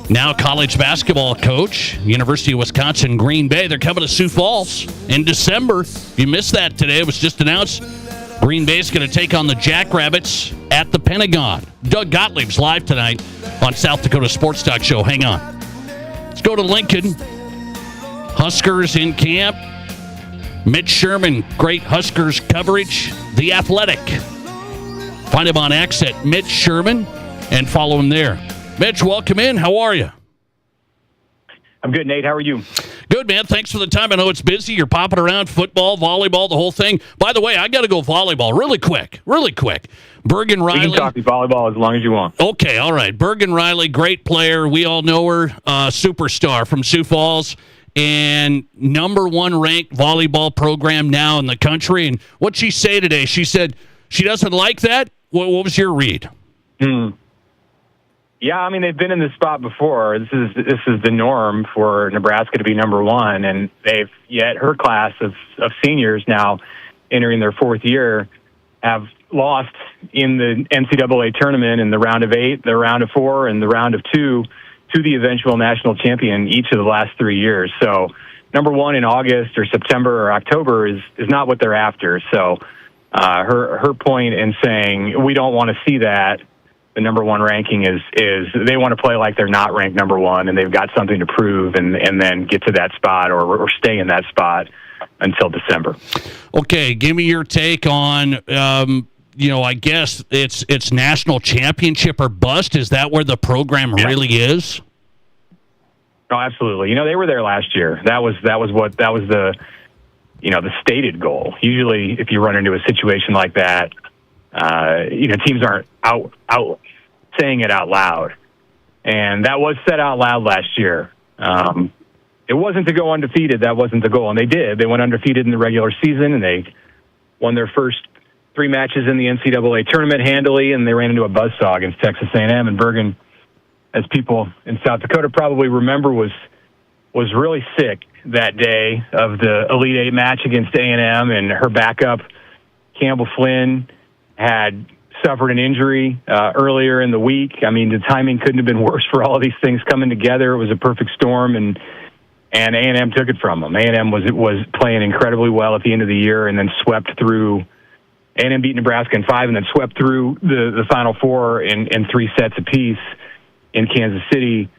Speaker 8: now college basketball coach, University of Wisconsin, Green Bay. They're coming to Sioux Falls in December. If you missed that today, it was just announced. Green Bay's going to take on the Jackrabbits at the Pentagon. Doug Gottlieb's live tonight on South Dakota Sports Talk Show. Hang on. Let's go to Lincoln. Huskers in camp. Mitch Sherman, great Huskers coverage. The Athletic. Find him on X at Mitch Sherman and follow him there. Mitch, welcome in. How are you?
Speaker 24: I'm good, Nate. How are you?
Speaker 8: Good, man. Thanks for the time. I know it's busy. You're popping around football, volleyball, the whole thing. By the way, I got to go volleyball really quick. Bergen Riley.
Speaker 24: We can talk volleyball as long as you want.
Speaker 8: Okay, all right. Bergen Riley, great player. We all know her. Superstar from Sioux Falls. And #1 ranked volleyball program now in the country. And what'd she say today? She said, She doesn't like that? What was your read?
Speaker 24: Yeah, I mean, they've been in this spot before. This is the norm for Nebraska to be number one, and yet her class of seniors now entering their fourth year have lost in the NCAA tournament in the round of 8, the round of 4, and the round of 2 to the eventual national champion each of the last 3 years. So number one in August or September or October is not what they're after. So her point in saying we don't want to see that, the number one ranking is they want to play like they're not ranked number one and they've got something to prove and then get to that spot or stay in that spot until December.
Speaker 8: Okay, give me your take on, I guess it's national championship or bust. Is that where the program really is?
Speaker 24: Oh, absolutely. They were there last year. That was the stated goal. Usually if you run into a situation like that, teams aren't out saying it out loud. And that was said out loud last year. It wasn't to go undefeated. That wasn't the goal. And they did. They went undefeated in the regular season, and they won their first 3 matches in the NCAA tournament handily, and they ran into a buzzsaw against Texas A&M. And Bergen, as people in South Dakota probably remember, was really sick that day of the Elite 8 match against A&M, and her backup, Campbell Flynn, had suffered an injury earlier in the week. I mean, the timing couldn't have been worse for all of these things coming together. It was a perfect storm, and A&M took it from them. A&M was playing incredibly well at the end of the year, and then swept through. A&M beat Nebraska in 5, and then swept through the Final Four in 3 sets apiece in Kansas City.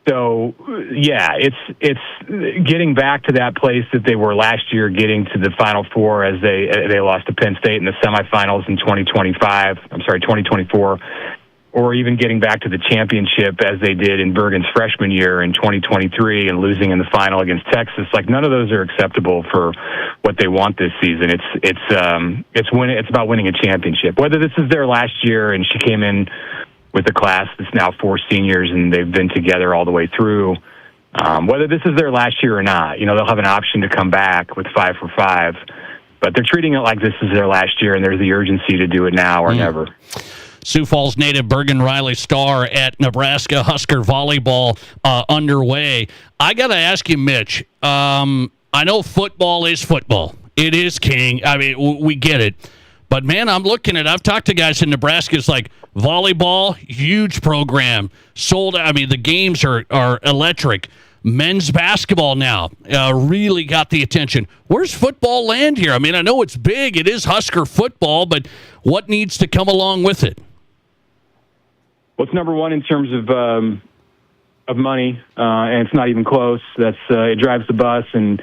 Speaker 24: So, yeah, it's getting back to that place that they were last year, getting to the Final Four as they lost to Penn State in the semifinals in 2024, or even getting back to the championship as they did in Bergen's freshman year in 2023 and losing in the final against Texas. Like, none of those are acceptable for what they want this season. It's about winning a championship. Whether this is their last year and she came in with a class that's now 4 seniors and they've been together all the way through, whether this is their last year or not, they'll have an option to come back with 5 for 5, but they're treating it like this is their last year and there's the urgency to do it now or never.
Speaker 8: Sioux Falls native Bergen Riley star at Nebraska Husker volleyball underway. I got to ask you, Mitch, I know football is football. It is king. I mean, we get it. But, man, I've talked to guys in Nebraska. It's like volleyball, huge program. Sold. I mean, the games are electric. Men's basketball now really got the attention. Where's football land here? I mean, I know it's big. It is Husker football, but what needs to come along with it?
Speaker 24: Well, it's number one in terms of money, and it's not even close. It drives the bus, and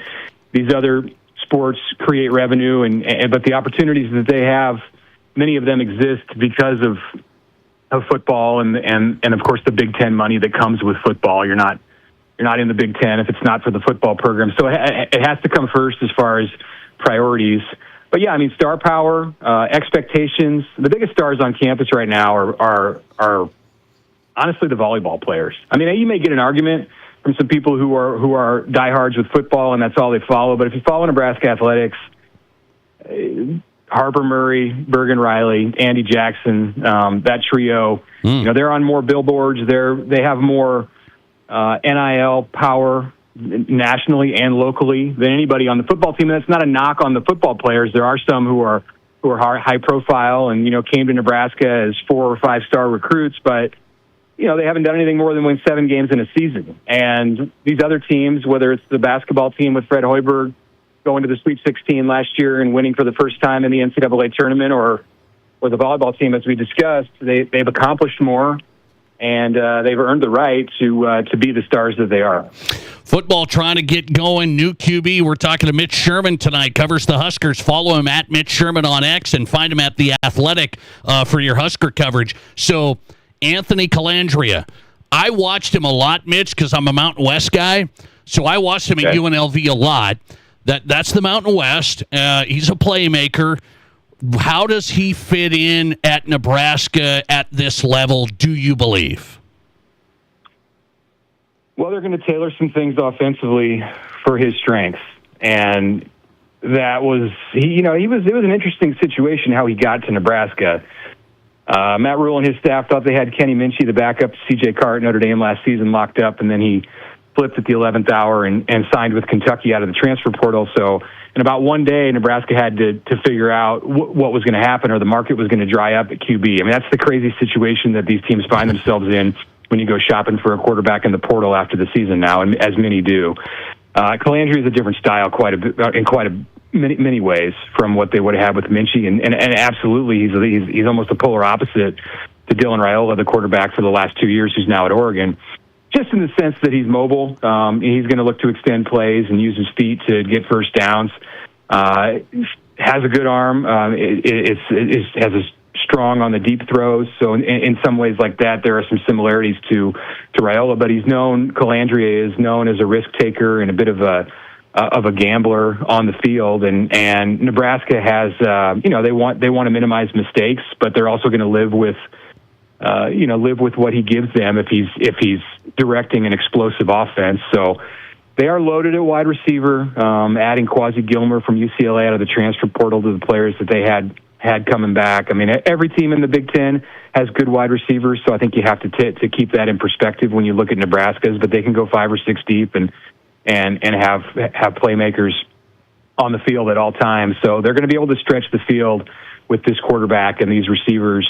Speaker 24: these other sports create revenue, but the opportunities that they have, many of them exist because of football and of course the Big Ten money that comes with football. You're not in the Big Ten if it's not for the football program. So it has to come first as far as priorities. But yeah, I mean, star power, expectations. The biggest stars on campus right now are honestly the volleyball players. I mean, you may get an argument from some people who are diehards with football and that's all they follow. But if you follow Nebraska athletics, Harper Murray, Bergen Riley, Andy Jackson, that trio, they're on more billboards. They have more NIL power nationally and locally than anybody on the football team. And that's not a knock on the football players. There are some who are high profile and came to Nebraska as 4 or 5 star recruits, but they haven't done anything more than win 7 games in a season. And these other teams, whether it's the basketball team with Fred Hoiberg going to the Sweet 16 last year and winning for the first time in the NCAA tournament, or the volleyball team, as we discussed, they've accomplished more, and they've earned the right to be the stars that they are.
Speaker 8: Football trying to get going. New QB. We're talking to Mitch Sherman tonight. Covers the Huskers. Follow him at Mitch Sherman on X and find him at The Athletic for your Husker coverage. So, Anthony Calandria. I watched him a lot, Mitch, because I'm a Mountain West guy. So I watched him at UNLV a lot. That's the Mountain West. He's a playmaker. How does he fit in at Nebraska at this level, do you believe?
Speaker 24: Well, they're going to tailor some things offensively for his strengths. And was it was an interesting situation how he got to Nebraska. Matt Rule and his staff thought they had Kenny Minchey, the backup to C.J. Carr at Notre Dame last season, locked up, and then he flipped at the 11th hour and signed with Kentucky out of the transfer portal. So in about one day, Nebraska had to figure out what was going to happen, or the market was going to dry up at QB. I mean, that's the crazy situation that these teams find themselves in when you go shopping for a quarterback in the portal after the season now, and as many do. Calandria is a different style in many ways from what they would have had with Minchey, and absolutely he's almost a polar opposite to Dylan Raiola, the quarterback for the last 2 years, who's now at Oregon. Just in the sense that he's mobile, he's going to look to extend plays and use his feet to get first downs. Has a good arm. Has a strong on the deep throws. So in some ways like that, there are some similarities to Raiola. But Calandria is known as a risk taker and a bit of a gambler on the field. And Nebraska has they want to minimize mistakes, but they're also going to live with what he gives them if he's directing an explosive offense. So they are loaded at wide receiver, adding Quasi Gilmer from UCLA out of the transfer portal to the players that they had coming back. I mean, every team in the Big Ten has good wide receivers, so I think you have to keep that in perspective when you look at Nebraska's. But they can go 5 or 6 deep and have playmakers on the field at all times. So they're going to be able to stretch the field with this quarterback and these receivers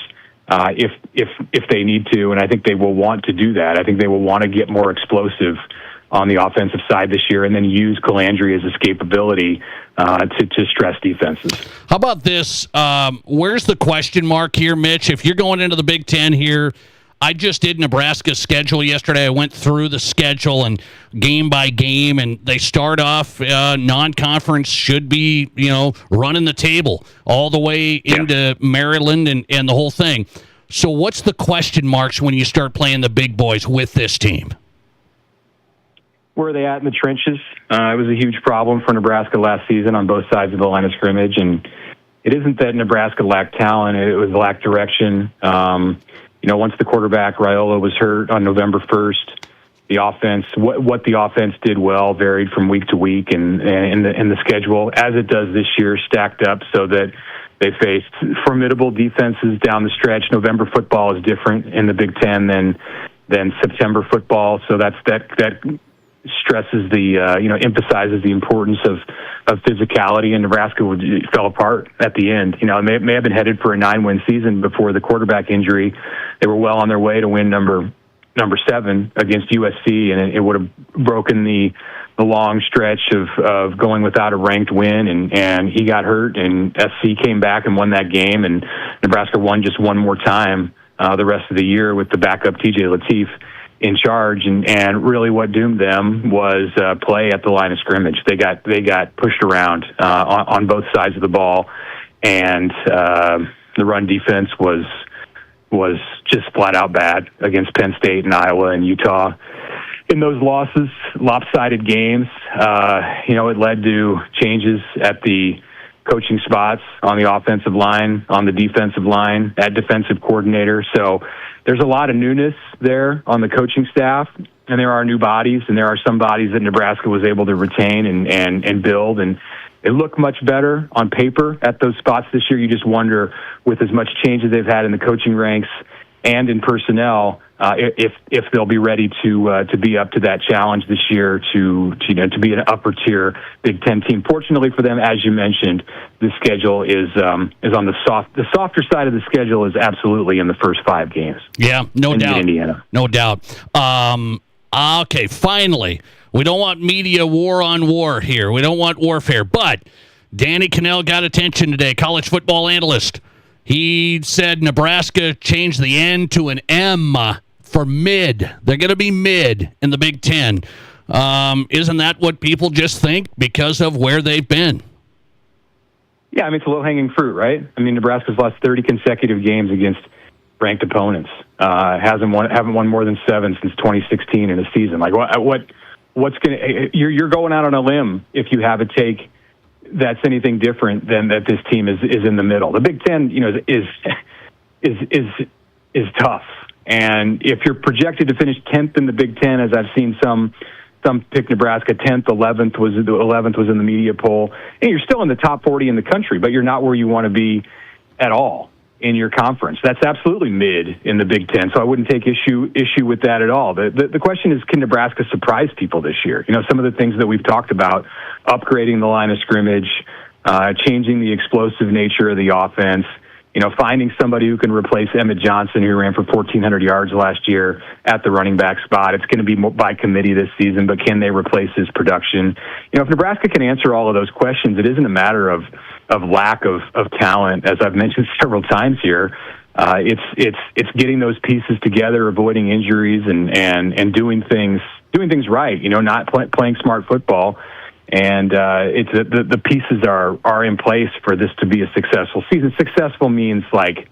Speaker 24: if they need to, and I think they will want to do that. I think they will want to get more explosive on the offensive side this year, and then use Calandria's escapability to stress defenses.
Speaker 8: How about this? Where's the question mark here, Mitch? If you're going into the Big Ten here, I just did Nebraska's schedule yesterday. I went through the schedule and game by game, and they start off non-conference, should be running the table all the way into Maryland and the whole thing. So what's the question marks when you start playing the big boys with this team?
Speaker 24: Where are they at in the trenches? It was a huge problem for Nebraska last season on both sides of the line of scrimmage, and it isn't that Nebraska lacked talent; it was lacked direction. Once the quarterback Raiola was hurt on November 1st, the offense, what the offense did well varied from week to week, and in the schedule, as it does this year, stacked up so that they faced formidable defenses down the stretch. November football is different in the Big Ten than September football, so that stresses emphasizes the importance of physicality, and Nebraska fell apart at the end. It may have been headed for a 9-win season before the quarterback injury. They were well on their way to win number 7 against USC, and it would have broken the long stretch of going without a ranked win, and he got hurt, and SC came back and won that game, and Nebraska won just one more time the rest of the year with the backup TJ Lateef in charge, and really what doomed them was play at the line of scrimmage. They got pushed around on both sides of the ball, and the run defense was just flat out bad against Penn State and Iowa and Utah. In those losses, lopsided games, it led to changes at the coaching spots on the offensive line, on the defensive line, at defensive coordinator. So there's a lot of newness there on the coaching staff, and there are new bodies, and there are some bodies that Nebraska was able to retain and build, and it looked much better on paper at those spots this year. You just wonder, with as much change as they've had in the coaching ranks and in personnel, if they'll be ready to be up to that challenge this year to be an upper tier Big Ten team. Fortunately for them, as you mentioned, the schedule is on the softer side of the schedule is absolutely in the first 5 games.
Speaker 8: Yeah, no doubt.
Speaker 24: Indiana,
Speaker 8: no doubt. Okay, finally, we don't want media war on war here. We don't want warfare, but Danny Kanell got attention today. College football analyst. He said Nebraska changed the N to an M for mid. They're going to be mid in the Big Ten. Isn't that what people just think because of where they've been?
Speaker 24: Yeah, I mean, it's low-hanging fruit, right? I mean, Nebraska's lost 30 consecutive games against ranked opponents. Haven't won more than 7 since 2016 in a season. Like, what's going to? You're going out on a limb if you have a take that's anything different than that this team is in the middle. The Big Ten, is tough. And if you're projected to finish 10th in the Big Ten, as I've seen some some picked Nebraska 10th, 11th was in the media poll, and you're still in the top 40 in the country, but you're not where you want to be at all in your conference. That's absolutely mid in the Big Ten, so I wouldn't take issue with that at all. The question is, can Nebraska surprise people this year? You know, some of the things that we've talked about, upgrading the line of scrimmage, changing the explosive nature of the offense, you know, finding somebody who can replace Emmett Johnson, who ran for 1,400 yards last year at the running back spot. It's going to be by committee this season, but can they replace his production? You know, if Nebraska can answer all of those questions, it isn't a matter of lack of talent, as I've mentioned several times here. It's getting those pieces together, avoiding injuries, and doing things right. You know, not playing smart football. And it's the pieces are in place for this to be a successful season. Successful means like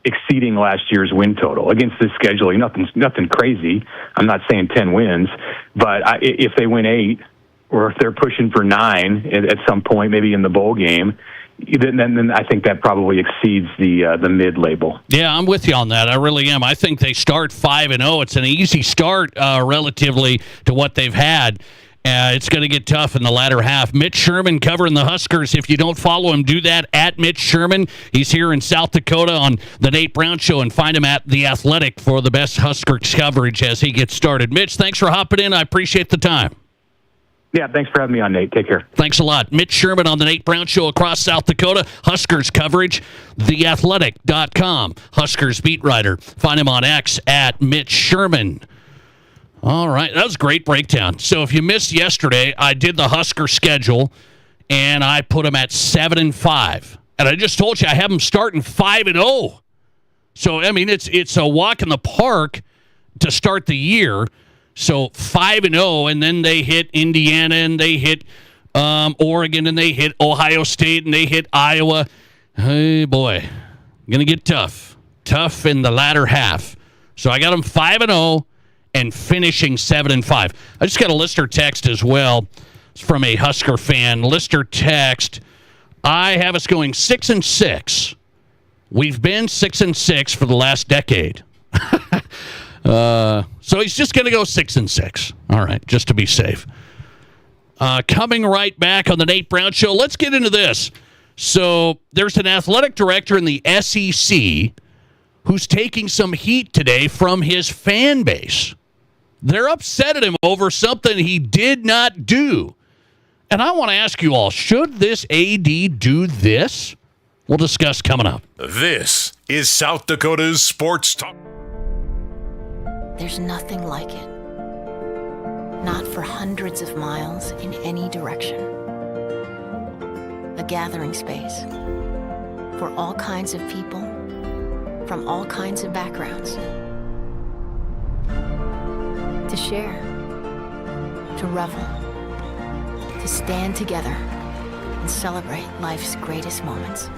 Speaker 24: exceeding last year's win total against this scheduling. Nothing crazy. I'm not saying 10 wins, but if they win 8, or if they're pushing for 9 at some point, maybe in the bowl game, then I think that probably exceeds the mid label.
Speaker 8: Yeah, I'm with you on that. I really am. I think they start 5-0. It's an easy start relatively to what they've had. It's going to get tough in the latter half. Mitch Sherman covering the Huskers. If you don't follow him, do that at Mitch Sherman. He's here in South Dakota on the Nate Brown Show, and find him at The Athletic for the best Huskers coverage as he gets started. Mitch, thanks for hopping in. I appreciate the time.
Speaker 24: Yeah, thanks for having me on, Nate. Take care.
Speaker 8: Thanks a lot. Mitch Sherman on the Nate Brown Show across South Dakota. Huskers coverage, theathletic.com. Huskers beat writer. Find him on X at Mitch Sherman. All right, that was a great breakdown. So if you missed yesterday, I did the Husker schedule, and I put them at 7-5. And I just told you I have them starting 5-0. So, I mean, it's a walk in the park to start the year. So 5-0, and then they hit Indiana, and they hit Oregon, and they hit Ohio State, and they hit Iowa. Hey, boy, going to get tough. Tough in the latter half. So I got them 5-0. And finishing 7-5. I just got a listener text as well. It's from a Husker fan. Listener text, I have us going 6-6. We've been 6-6 for the last decade. So he's just going to go 6-6. All right, just to be safe. Coming right back on the Nate Brown Show, let's get into this. So there's an athletic director in the SEC who's taking some heat today from his fan base. They're upset at him over something he did not do. And I want to ask you all, should this AD do this? We'll discuss coming up.
Speaker 6: This is South Dakota's Sports Talk.
Speaker 2: There's nothing like it. Not for hundreds of miles in any direction. A gathering space for all kinds of people from all kinds of backgrounds. To share, to revel, to stand together and celebrate life's greatest moments.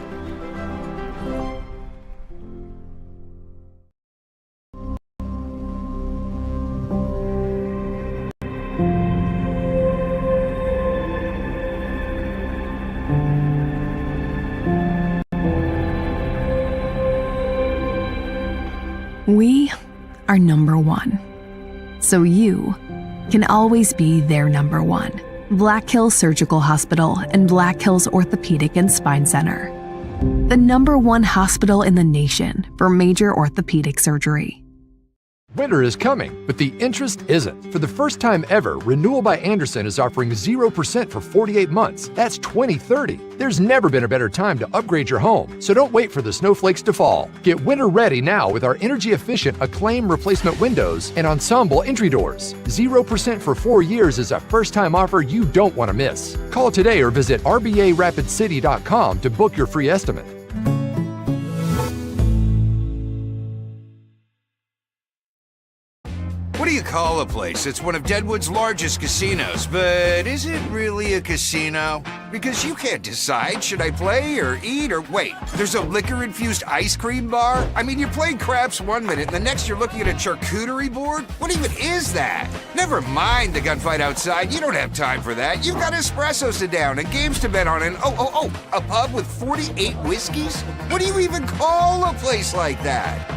Speaker 9: We are number one. So you can always be their number one. Black Hills Surgical Hospital and Black Hills Orthopedic and Spine Center. The number one hospital in the nation for major orthopedic surgery.
Speaker 10: Winter is coming, but the interest isn't. For the first time ever, Renewal by Andersen is offering 0% for 48 months. That's 2030. There's never been a better time to upgrade your home, so don't wait for the snowflakes to fall. Get winter ready now with our energy-efficient Acclaim replacement windows and Ensemble entry doors. 0% for 4 years is a first-time offer you don't want to miss. Call today or visit RBARapidCity.com to book your free estimate.
Speaker 11: What do you call a place? It's one of Deadwood's largest casinos, but is it really a casino? Because you can't decide, should I play or eat or wait, there's a liquor-infused ice cream bar? I mean, you're playing craps one minute and the next you're looking at a charcuterie board? What even is that? Never mind the gunfight outside, you don't have time for that. You've got espressos to down and games to bet on and a pub with 48 whiskeys? What do you even call a place like that?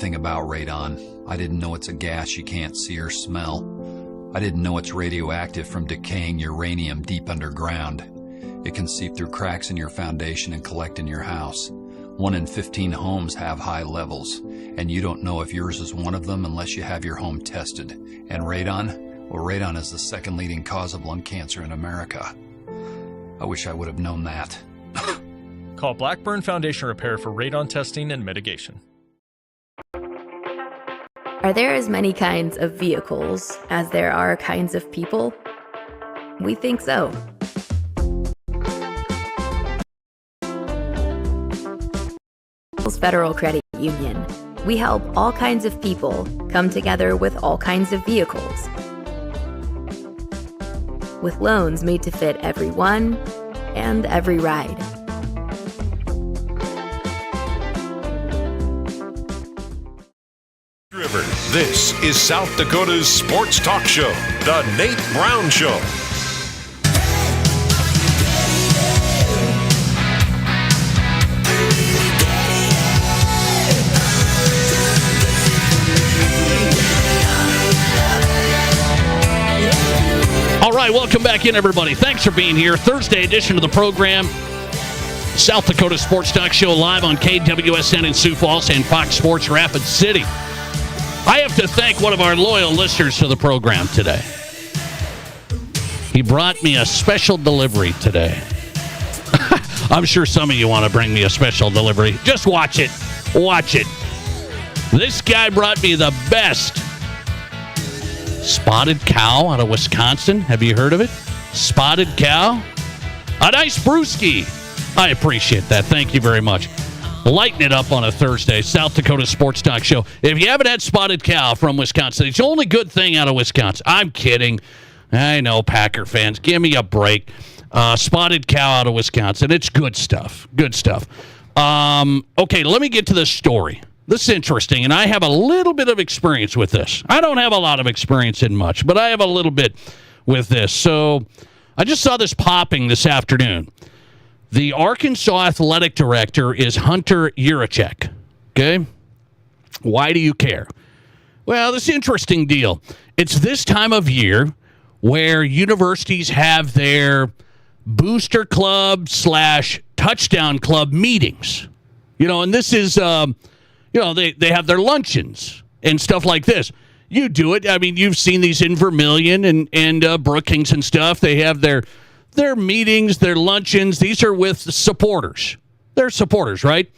Speaker 12: anything about radon. I didn't know it's a gas you can't see or smell. I didn't know it's radioactive from decaying uranium deep underground. It can seep through cracks in your foundation and collect in your house. 1 in 15 homes have high levels, and you don't know if yours is one of them unless you have your home tested. And radon? Well, radon is the second leading cause of lung cancer in America. I wish I would have known that.
Speaker 13: Call Blackburn Foundation Repair for radon testing and mitigation.
Speaker 14: Are there as many kinds of vehicles as there are kinds of people? We think so. Federal Credit Union. We help all kinds of people come together with all kinds of vehicles. With loans made to fit everyone and every ride.
Speaker 6: River. This is South Dakota's sports talk show, The Nate Brown Show.
Speaker 8: All right, welcome back in, everybody. Thanks for being here. Thursday edition of the program. South Dakota Sports Talk Show live on KWSN in Sioux Falls and Fox Sports Rapid City. I have to thank one of our loyal listeners to the program today. He brought me a special delivery today. I'm sure some of you want to bring me a special delivery. Just watch it. Watch it. This guy brought me the best spotted cow out of Wisconsin. Have you heard of it? Spotted cow? A nice brewski. I appreciate that. Thank you very much. Lighten it up on a Thursday. South Dakota Sports Talk Show. If you haven't had spotted cow from Wisconsin, it's the only good thing out of Wisconsin. I'm kidding. I know, Packer fans. Give me a break. Spotted cow out of Wisconsin. It's good stuff. Good stuff. Okay, let me get to this story. This is interesting, and I have a little bit of experience with this. I don't have a lot of experience in much, but I have a little bit with this. So I just saw this popping this afternoon. The Arkansas athletic director is Hunter Yurachek. Okay? Why do you care? Well, this interesting deal. It's this time of year where universities have their booster club / touchdown club meetings. You know, and this is... they have their luncheons and stuff like this. You do it. I mean, you've seen these in Vermilion and Brookings and stuff. They have their meetings, their luncheons. These are with supporters. They're supporters, right?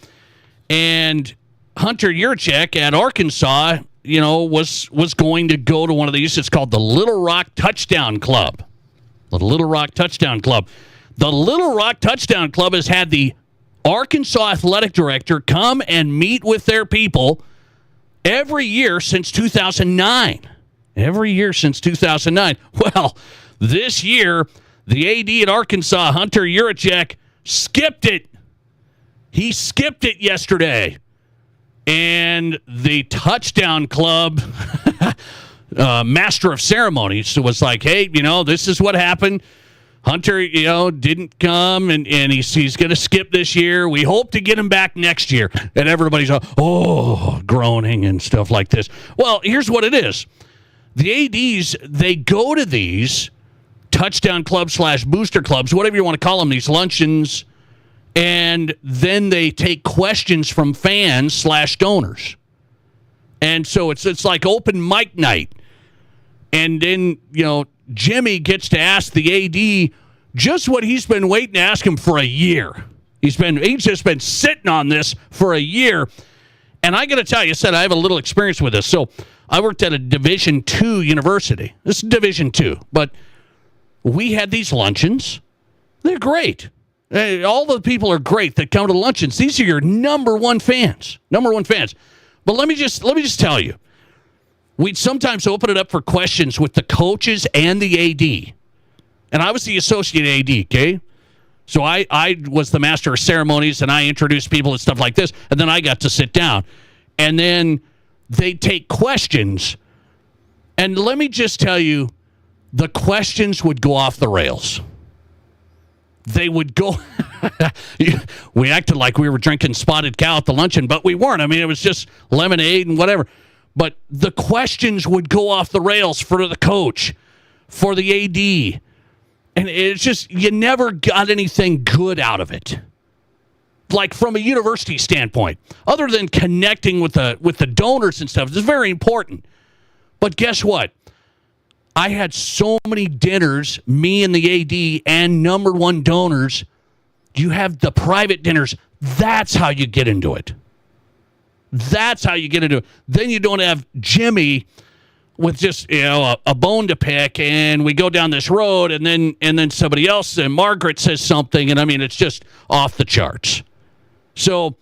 Speaker 8: And Hunter Yurachek at Arkansas, was going to go to one of these. It's called the Little Rock Touchdown Club. The Little Rock Touchdown Club. The Little Rock Touchdown Club has had the Arkansas athletic director come and meet with their people every year since 2009. Every year since 2009. Well, this year, the AD at Arkansas, Hunter Yurachek, skipped it. He skipped it yesterday. And the touchdown club master of ceremonies was like, hey, this is what happened. Hunter, didn't come, and he's going to skip this year. We hope to get him back next year. And everybody's, groaning and stuff like this. Well, here's what it is. The ADs, they go to these touchdown clubs / booster clubs, whatever you want to call them, these luncheons, and then they take questions from fans / donors. And so it's like open mic night. And then, Jimmy gets to ask the AD just what he's been waiting to ask him for a year. He's just been sitting on this for a year. And I got to tell you, I have a little experience with this. So I worked at a Division II university. This is Division II. But we had these luncheons. They're great. All the people are great that come to the luncheons. These are your number one fans. Number one fans. But let me just tell you. We'd sometimes open it up for questions with the coaches and the AD. And I was the associate AD, okay? So I was the master of ceremonies, and I introduced people and stuff like this, and then I got to sit down. And then they'd take questions. And let me just tell you, the questions would go off the rails. they would go. We acted like we were drinking Spotted Cow at the luncheon, but we weren't. I mean, it was just lemonade and whatever. But the questions would go off the rails for the coach, for the AD. And it's just, you never got anything good out of it. Like from a university standpoint, other than connecting with the donors and stuff, it's very important. But guess what? I had so many dinners, me and the AD and number one donors. You have the private dinners. That's how you get into it. That's how you get into it. Then you don't have Jimmy with just, a bone to pick, and we go down this road, and then somebody else, and Margaret says something, and I mean, it's just off the charts. So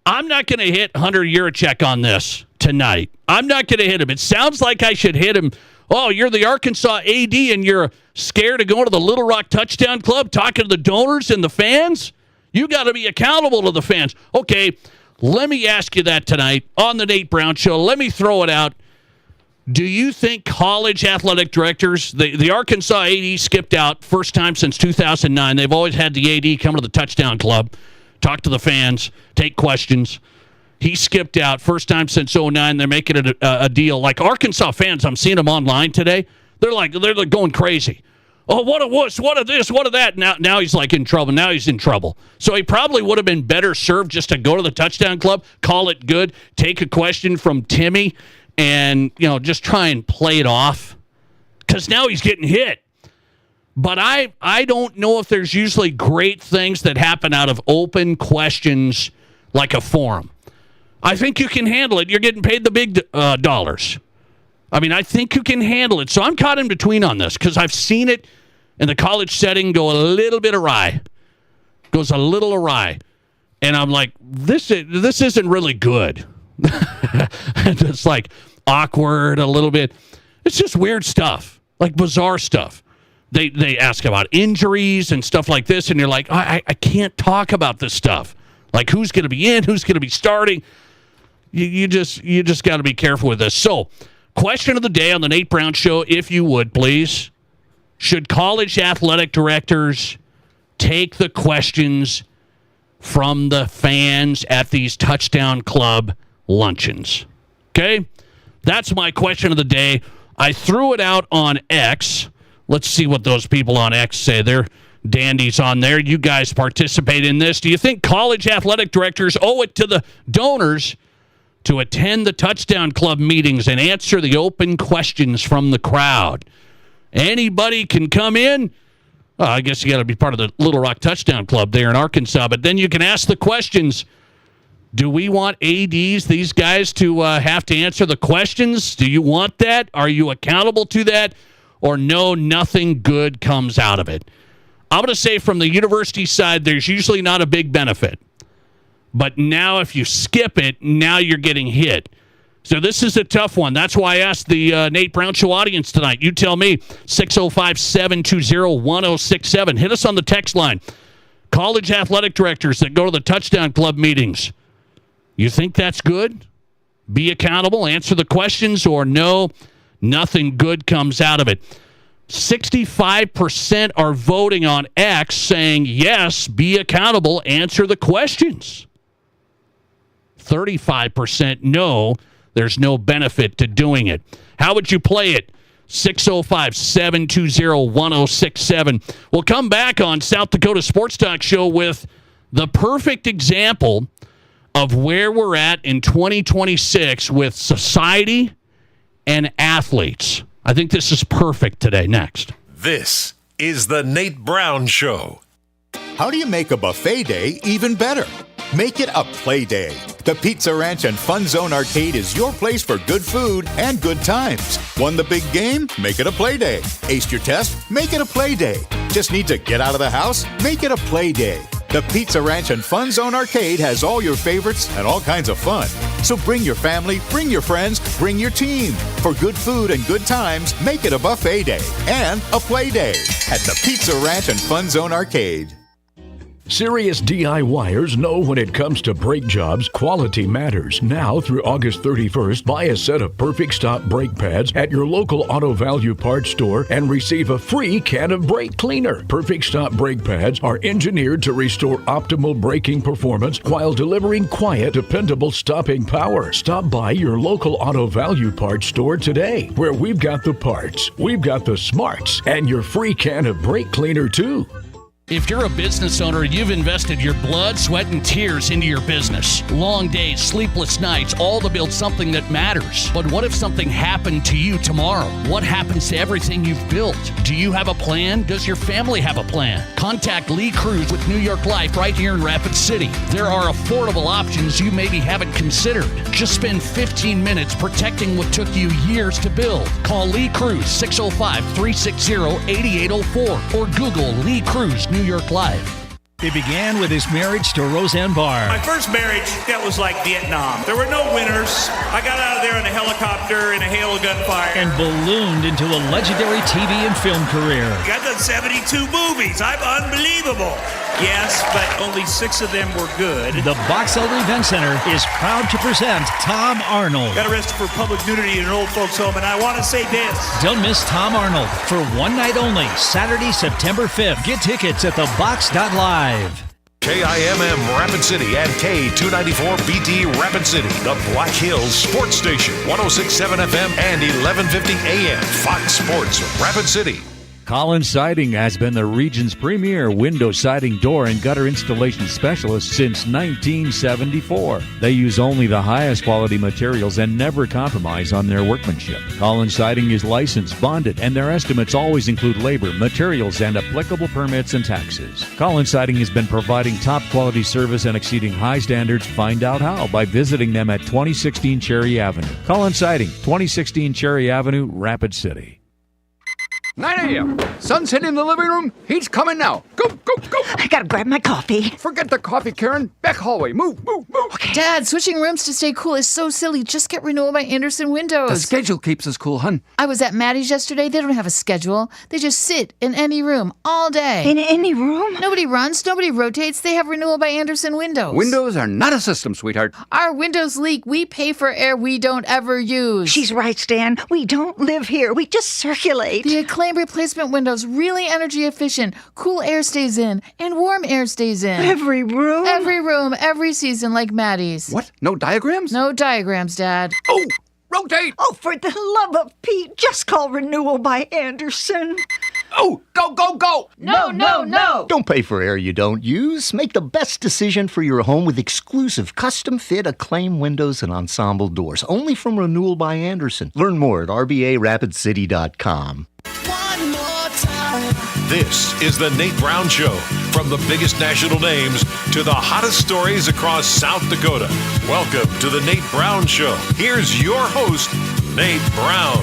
Speaker 8: I'm not going to hit Hunter Yurachek on this tonight. I'm not going to hit him. It sounds like I should hit him. Oh, you're the Arkansas AD, and you're scared of going to the Little Rock Touchdown Club, talking to the donors and the fans? You got to be accountable to the fans. Okay, let me ask you that tonight on the Nate Brown Show. Let me throw it out. Do you think college athletic directors, the Arkansas AD skipped out first time since 2009. They've always had the AD come to the Touchdown Club, talk to the fans, take questions. He skipped out first time since 2009. They're making it a deal. Like Arkansas fans, I'm seeing them online today. They're like going crazy. Oh, what a wuss, what a this, what a that. Now he's like in trouble. Now he's in trouble. So he probably would have been better served just to go to the Touchdown Club, call it good, take a question from Timmy, and, just try and play it off, because now he's getting hit. But I don't know if there's usually great things that happen out of open questions like a forum. I think you can handle it. You're getting paid the big dollars. I mean, I think you can handle it. So I'm caught in between on this, because I've seen it in the college setting go a little bit awry. Goes a little awry. And I'm like, this isn't really good. It's like awkward a little bit. It's just weird stuff, like bizarre stuff. They ask about injuries and stuff like this, and you're like, I can't talk about this stuff. Like who's going to be in, who's going to be starting. You just got to be careful with this. So, question of the day on the Nate Brown Show, if you would, please. Should college athletic directors take the questions from the fans at these Touchdown Club luncheons? Okay? That's my question of the day. I threw it out on X. Let's see what those people on X say. They're dandies on there. You guys participate in this. Do you think college athletic directors owe it to the donors to attend the Touchdown Club meetings and answer the open questions from the crowd? Anybody can come in. Well, I guess you got to be part of the Little Rock Touchdown Club there in Arkansas, but then you can ask the questions. Do we want ADs, these guys, to have to answer the questions? Do you want that? Are you accountable to that? Or no, nothing good comes out of it? I'm going to say from the university side, there's usually not a big benefit. But now if you skip it, now you're getting hit. So this is a tough one. That's why I asked the Nate Brown Show audience tonight. You tell me, 605-720-1067. Hit us on the text line. College athletic directors that go to the Touchdown Club meetings, you think that's good? Be accountable, answer the questions, or no, nothing good comes out of it. 65% are voting on X saying, yes, be accountable, answer the questions. 35% no, there's no benefit to doing it. How would you play it? 605-720-1067. We'll come back on South Dakota Sports Talk Show with the perfect example of where we're at in 2026 with society and athletes. I think this is perfect today. Next.
Speaker 6: This is the Nate Brown Show.
Speaker 1: How do you make a buffet day even better? Make it a play day. The Pizza Ranch and Fun Zone Arcade is your place for good food and good times. Won the big game? Make it a play day. Aced your test? Make it a play day. Just need to get out of the house? Make it a play day. The Pizza Ranch and Fun Zone Arcade has all your favorites and all kinds of fun. So bring your family, bring your friends, bring your team. For good food and good times, make it a buffet day and a play day at the Pizza Ranch and Fun Zone Arcade.
Speaker 3: Serious DIYers know when it comes to brake jobs, quality matters. Now through August 31st, buy a set of Perfect Stop brake pads at your local Auto Value Parts store and receive a free can of brake cleaner. Perfect Stop brake pads are engineered to restore optimal braking performance while delivering quiet, dependable stopping power. Stop by your local Auto Value Parts store today, where we've got the parts, we've got the smarts, and your free can of brake cleaner too.
Speaker 8: If you're a business owner, you've invested your blood, sweat, and tears into your business. Long days, sleepless nights, all to build something that matters. But what if something happened to you tomorrow? What happens to everything you've built? Do you have a plan? Does your family have a plan? Contact Lee Cruz with New York Life right here in Rapid City. There are affordable options you maybe haven't considered. Just spend 15 minutes protecting what took you years to build. Call Lee Cruz, 605-360-8804, or Google Lee Cruz New York Live.
Speaker 5: It began with his marriage to Roseanne Barr.
Speaker 7: My first marriage, that was like Vietnam. There were no winners. I got out of there in a helicopter in a hail of gunfire.
Speaker 5: And ballooned into a legendary TV and film career.
Speaker 7: I've done 72 movies. I'm unbelievable. Yes, but only 6 of them were good.
Speaker 5: The Box Elder Event Center is proud to present Tom Arnold.
Speaker 7: Got arrested for public nudity in an old folks home, and I want to say this.
Speaker 5: Don't miss Tom Arnold for one night only, Saturday, September 5th. Get tickets at thebox.live.
Speaker 6: KIMM Rapid City and K294BT Rapid City, the Black Hills Sports Station, 106.7 FM and 1150 AM. Fox Sports Rapid City.
Speaker 18: Collins Siding has been the region's premier window siding, door, and gutter installation specialist since 1974. They use only the highest quality materials and never compromise on their workmanship. Collins Siding is licensed, bonded, and their estimates always include labor, materials, and applicable permits and taxes. Collins Siding has been providing top quality service and exceeding high standards. Find out how by visiting them at 2016 Cherry Avenue. Collins Siding, 2016 Cherry Avenue, Rapid City.
Speaker 15: 9 a.m. Son's hitting the living room. He's coming now. Go, go, go.
Speaker 25: I gotta grab my coffee.
Speaker 15: Forget the coffee, Karen. Back hallway. Move, move, move.
Speaker 25: Okay.
Speaker 26: Dad, switching rooms to stay cool is so silly. Just get renewal by Andersen Windows.
Speaker 15: The schedule keeps us cool, hun.
Speaker 26: I was at Maddie's yesterday. They don't have a schedule. They just sit in any room all day.
Speaker 25: In any room?
Speaker 26: Nobody runs. Nobody rotates. They have renewal by Andersen Windows.
Speaker 15: Windows are not a system, sweetheart.
Speaker 26: Our windows leak. We pay for air we don't ever use.
Speaker 25: She's right, Stan. We don't live here. We just circulate.
Speaker 26: The Acclaim replacement windows, really energy efficient. Cool air stays in and warm air stays in.
Speaker 25: Every room?
Speaker 26: Every room, every season, like Maddie's.
Speaker 15: What? No diagrams?
Speaker 26: No diagrams, Dad.
Speaker 15: Oh, rotate!
Speaker 25: Oh, for the love of Pete, just call renewal by Andersen.
Speaker 15: Oh, go, go, go!
Speaker 26: No, no, no!
Speaker 27: Don't pay for air you don't use. Make the best decision for your home with exclusive custom-fit Acclaim windows and ensemble doors. Only from Renewal by Andersen. Learn more at RBARapidCity.com.
Speaker 6: This is the Nate Brown Show. From the biggest national names to the hottest stories across South Dakota. Welcome to the Nate Brown Show. Here's your host, Nate Brown.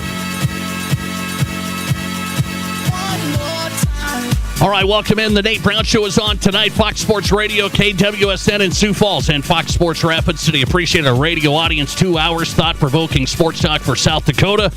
Speaker 8: All right, welcome in. The Nate Brown Show is on tonight. Fox Sports Radio, KWSN in Sioux Falls, and Fox Sports Rapid City. Appreciate our radio audience. 2 hours, thought-provoking sports talk for South Dakota.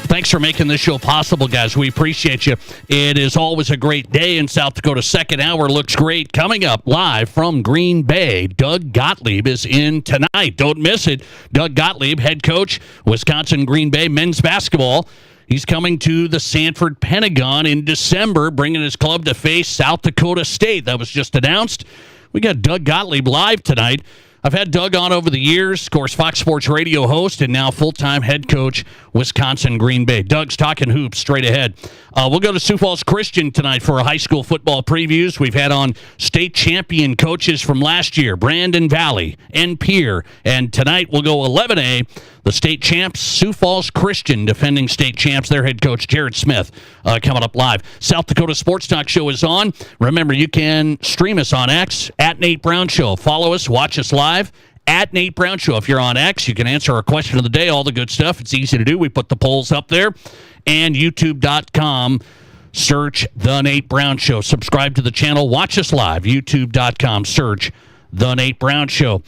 Speaker 8: Thanks for making this show possible, guys. We appreciate you. It is always a great day in South Dakota. Second hour looks great. Coming up live from Green Bay, Doug Gottlieb is in tonight. Don't miss it. Doug Gottlieb, head coach, Wisconsin Green Bay men's basketball. He's coming to the Sanford Pentagon in December, bringing his club to face South Dakota State. That was just announced. We got Doug Gottlieb live tonight. I've had Doug on over the years, of course, Fox Sports Radio host, and now full-time head coach, Wisconsin Green Bay. Doug's talking hoops straight ahead. We'll go to Sioux Falls Christian tonight for our high school football previews. We've had on state champion coaches from last year, Brandon Valley and Pierre. And tonight we'll go 11A, the state champs, Sioux Falls Christian, defending state champs, their head coach, Jared Smith, coming up live. South Dakota Sports Talk Show is on. Remember, you can stream us on X, at Nate Brown Show. Follow us, watch us live. At Nate Brown Show. If you're on X, you can answer our question of the day, all the good stuff. It's easy to do. We put the polls up there. And YouTube.com, search The Nate Brown Show. Subscribe to the channel. Watch us live. YouTube.com, search The Nate Brown Show.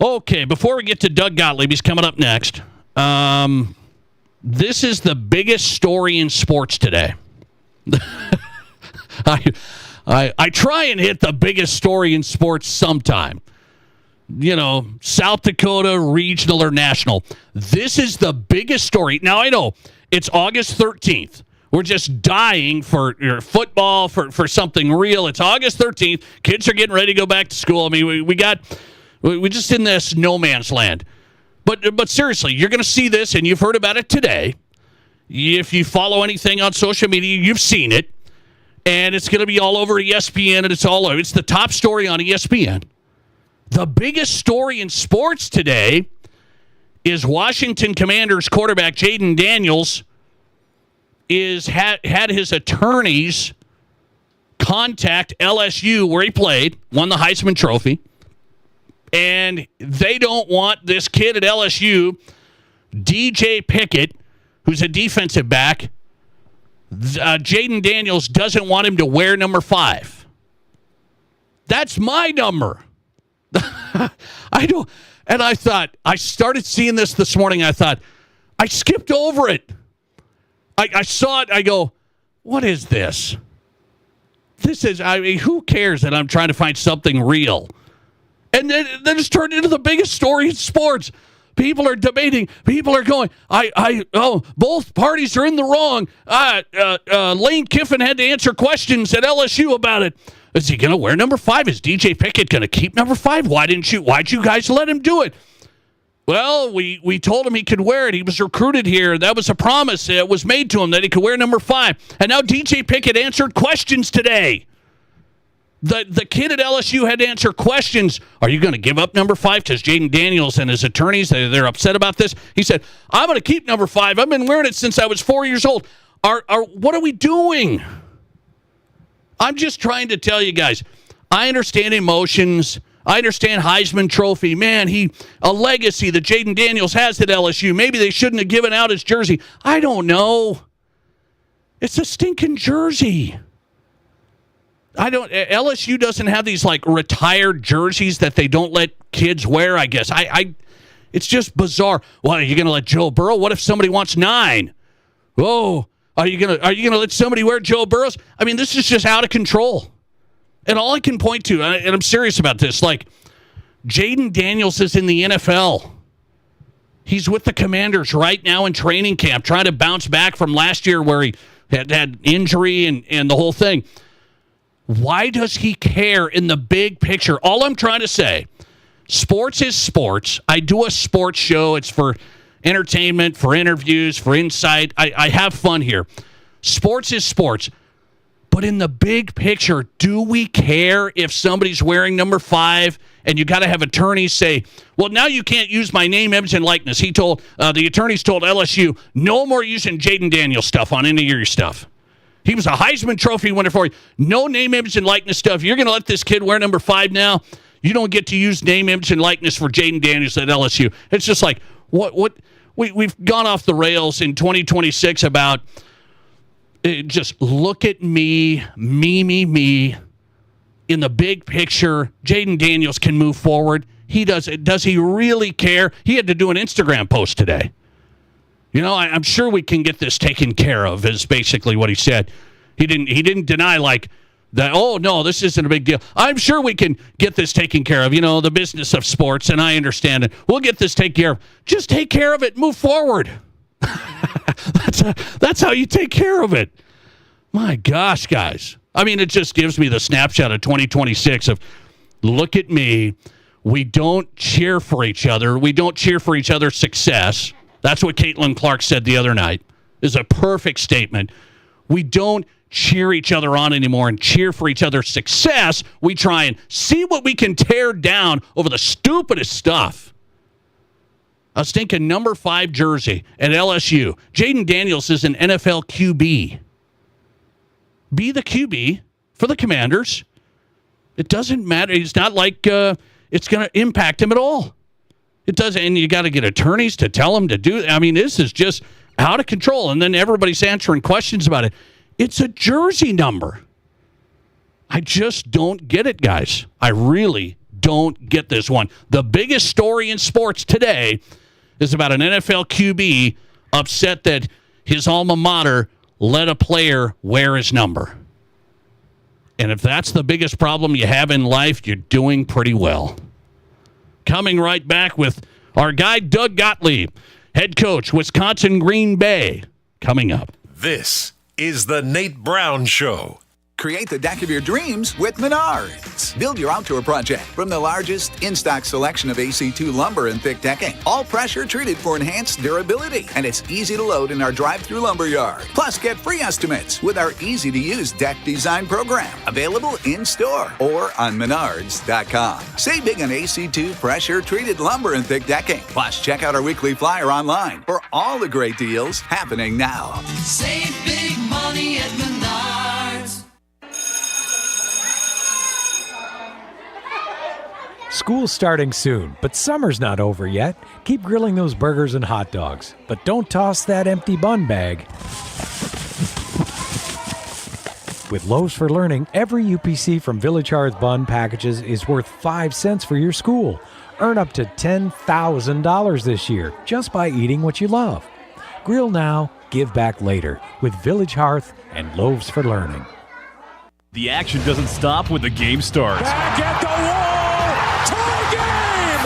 Speaker 8: Okay, before we get to Doug Gottlieb, he's coming up next. This is the biggest story in sports today. I try and hit the biggest story in sports sometime. South Dakota, regional or national. This is the biggest story. Now, I know it's August 13th. We're just dying for football, for something real. It's August 13th. Kids are getting ready to go back to school. I mean, we just in this no man's land. But seriously, you're going to see this, and you've heard about it today. If you follow anything on social media, you've seen it. And it's going to be all over ESPN, and it's the top story on ESPN. The biggest story in sports today is Washington Commanders quarterback Jayden Daniels had his attorneys contact LSU, where he played, won the Heisman Trophy, and they don't want this kid at LSU, DJ Pickett, who's a defensive back. Jayden Daniels doesn't want him to wear number 5. That's my number. I don't, and I thought, I started seeing this morning. I thought, I skipped over it. I saw it. I go, what is this? Who cares that I'm trying to find something real? And then it's turned into the biggest story in sports. People are debating. People are going, both parties are in the wrong. Lane Kiffin had to answer questions at LSU about it. Is he going to wear number 5? Is DJ Pickett going to keep number 5? Why'd you guys let him do it? Well, we told him he could wear it. He was recruited here. That was a promise that was made to him that he could wear number 5. And now DJ Pickett answered questions today. The kid at LSU had to answer questions. Are you going to give up number 5? Because Jayden Daniels and his attorneys, they're upset about this. He said, I'm going to keep number 5. I've been wearing it since I was 4 years old. What are we doing? I'm just trying to tell you guys, I understand emotions. I understand Heisman Trophy. Man, a legacy that Jayden Daniels has at LSU. Maybe they shouldn't have given out his jersey. I don't know. It's a stinking jersey. LSU doesn't have these like retired jerseys that they don't let kids wear, I guess. It's just bizarre. What, are you going to let Joe Burrow? What if somebody wants 9? Oh, are you going to let somebody wear Joe Burrow's? I mean, this is just out of control. And all I can point to, and I'm serious about this, like Jayden Daniels is in the NFL. He's with the Commanders right now in training camp, trying to bounce back from last year where he had injury and the whole thing. Why does he care in the big picture? All I'm trying to say, sports is sports. I do a sports show. It's for entertainment, for interviews, for insight. I have fun here. Sports is sports. But in the big picture, do we care if somebody's wearing number 5 and you got to have attorneys say, well, now you can't use my name, image, and likeness. The attorneys told LSU, no more using Jayden Daniels stuff on any of your stuff. He was a Heisman Trophy winner for you. No name, image, and likeness stuff. You're going to let this kid wear number 5 now? You don't get to use name, image, and likeness for Jayden Daniels at LSU. It's just like, what? We've gone off the rails in 2026 about just look at me. In the big picture, Jayden Daniels can move forward. He does. Does he really care? He had to do an Instagram post today. I'm sure we can get this taken care of, is basically what he said. He didn't deny like that, oh, no, this isn't a big deal. I'm sure we can get this taken care of. The business of sports, and I understand it. We'll get this taken care of. Just take care of it. Move forward. That's how you take care of it. My gosh, guys. I mean, it just gives me the snapshot of 2026 of, look at me. We don't cheer for each other. We don't cheer for each other's success. That's what Caitlin Clark said the other night. Is a perfect statement. We don't cheer each other on anymore and cheer for each other's success. We try and see what we can tear down over the stupidest stuff. I was thinking number 5 jersey at LSU. Jayden Daniels is an NFL QB. Be the QB for the Commanders. It doesn't matter. It's not like it's going to impact him at all. It doesn't, and you got to get attorneys to tell him to do. I mean, this is just out of control. And then everybody's answering questions about it. It's a jersey number. I just don't get it, guys. I really don't get this one. The biggest story in sports today is about an NFL QB upset that his alma mater let a player wear his number. And if that's the biggest problem you have in life, you're doing pretty well. Coming right back with our guy, Doug Gottlieb, head coach, Wisconsin Green Bay, coming up.
Speaker 6: This is the Nate Brown Show.
Speaker 4: Create the deck of your dreams with Menards. Build your outdoor project from the largest in-stock selection of AC2 lumber and thick decking. All pressure treated for enhanced durability. And it's easy to load in our drive-through lumber yard. Plus, get free estimates with our easy-to-use deck design program. Available in-store or on Menards.com. Save big on AC2 pressure-treated lumber and thick decking. Plus, check out our weekly flyer online for all the great deals happening now.
Speaker 23: Save big money at Menards.
Speaker 16: School's starting soon, but summer's not over yet. Keep grilling those burgers and hot dogs, but don't toss that empty bun bag. With Loaves for Learning, every UPC from Village Hearth Bun packages is worth 5 cents for your school. Earn up to $10,000 this year just by eating what you love. Grill now, give back later with Village Hearth and Loaves for Learning.
Speaker 17: The action doesn't stop when the game starts.
Speaker 16: Back at the wall!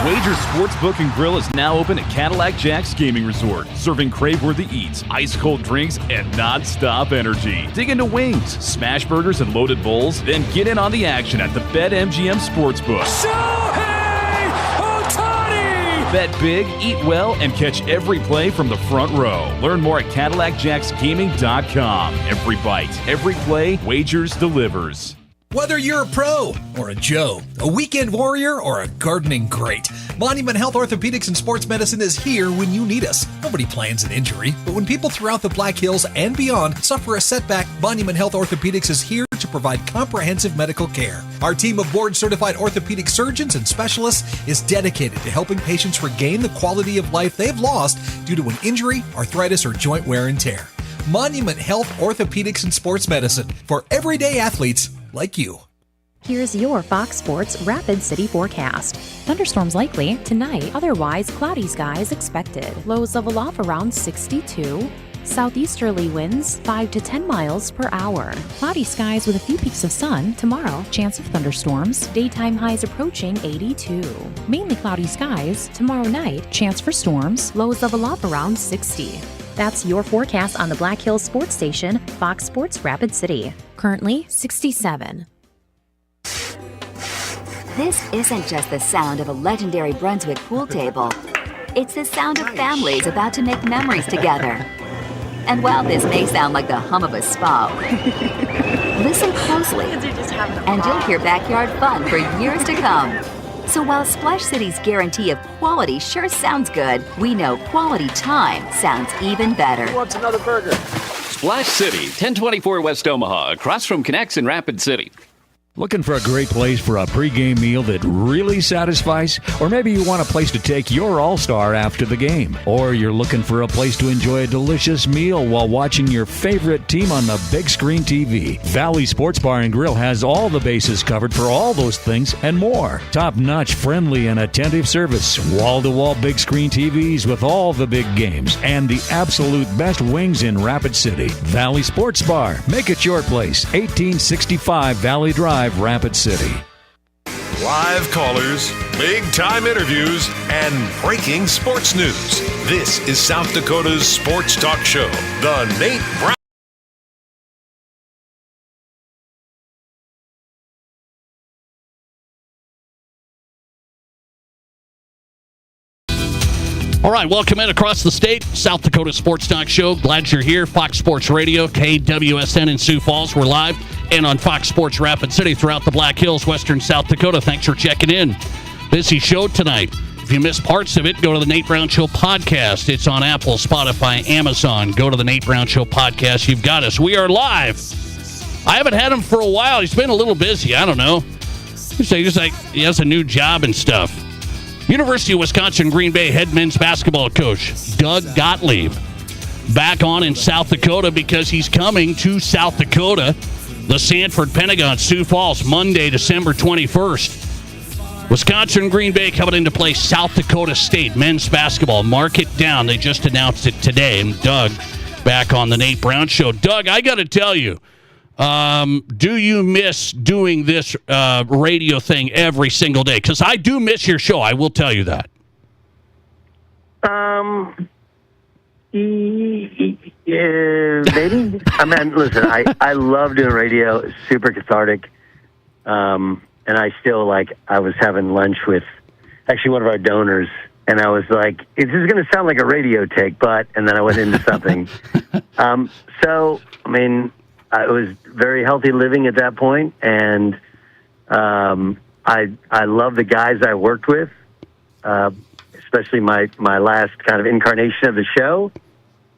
Speaker 17: Wager Sportsbook and Grill is now open at Cadillac Jack's Gaming Resort, serving crave-worthy eats, ice-cold drinks, and non-stop energy. Dig into wings, smash burgers, and loaded bowls, then get in on the action at the BetMGM Sportsbook.
Speaker 16: Shohei Ohtani!
Speaker 17: Bet big, eat well, and catch every play from the front row. Learn more at CadillacJacksGaming.com. Every bite, every play, Wagers delivers.
Speaker 19: Whether you're a pro or a Joe, a weekend warrior or a gardening great, Monument Health Orthopedics and Sports Medicine is here when you need us. Nobody plans an injury, but when people throughout the Black Hills and beyond suffer a setback, Monument Health Orthopedics is here to provide comprehensive medical care. Our team of board-certified orthopedic surgeons and specialists is dedicated to helping patients regain the quality of life they've lost due to an injury, arthritis, or joint wear and tear. Monument Health Orthopedics and Sports Medicine for everyday athletes like you.
Speaker 20: Here's your Fox Sports Rapid City forecast. Thunderstorms likely tonight, otherwise cloudy skies expected. Lows level off around 62. Southeasterly winds 5 to 10 miles per hour. Cloudy skies with a few peaks of sun tomorrow. Chance of thunderstorms. Daytime highs approaching 82. Mainly cloudy skies tomorrow night. Chance for storms. Lows level off around 60. That's your forecast on the Black Hills Sports Station, Fox Sports Rapid City. Currently 67.
Speaker 21: This isn't just the sound of a legendary Brunswick pool table. It's the sound of families about to make memories together. And while this may sound like the hum of a spa, listen closely, and you'll hear backyard fun for years to come. So while Splash City's guarantee of quality sure sounds good, we know quality time sounds even better.
Speaker 22: Who wants another burger?
Speaker 28: Splash City, 1024 West Omaha, across from Connects in Rapid City.
Speaker 18: Looking for a great place for a pregame meal that really satisfies? Or maybe you want a place to take your all-star after the game. Or you're looking for a place to enjoy a delicious meal while watching your favorite team on the big screen TV. Valley Sports Bar and Grill has all the bases covered for all those things and more. Top-notch, friendly, and attentive service. Wall-to-wall big screen TVs with all the big games. And the absolute best wings in Rapid City. Valley Sports Bar. Make it your place. 1865 Valley Drive, Rapid City.
Speaker 6: Live callers, big-time interviews, and breaking sports news. This is South Dakota's sports talk show, The Nate Brown.
Speaker 8: All right, welcome in across the state. South Dakota Sports Talk Show. Glad you're here. Fox Sports Radio, KWSN in Sioux Falls. We're live and on Fox Sports Rapid City throughout the Black Hills, western South Dakota. Thanks for checking in. Busy show tonight. If you missed parts of it, go to the Nate Brown Show podcast. It's on Apple, Spotify, Amazon. Go to the Nate Brown Show podcast. You've got us. We are live. I haven't had him for a while. He's been a little busy. I don't know. He's like he has a new job and stuff. University of Wisconsin Green Bay head men's basketball coach Doug Gottlieb back on in South Dakota because he's coming to South Dakota, the Sanford Pentagon, Sioux Falls, Monday, December 21st. Wisconsin Green Bay coming into play South Dakota State men's basketball. Mark it down. They just announced it today. And Doug back on the Nate Brown Show. Doug, I got to tell you, Do you miss doing this radio thing every single day? Because I do miss your show. I will tell you that.
Speaker 2: Maybe. I mean, listen, I love doing radio. It's super cathartic. And I still, I was having lunch with actually one of our donors, and I was like, this is going to sound like a radio take, and then I went into something. So, I mean, it was very healthy living at that point, and I love the guys I worked with, especially my last kind of incarnation of the show.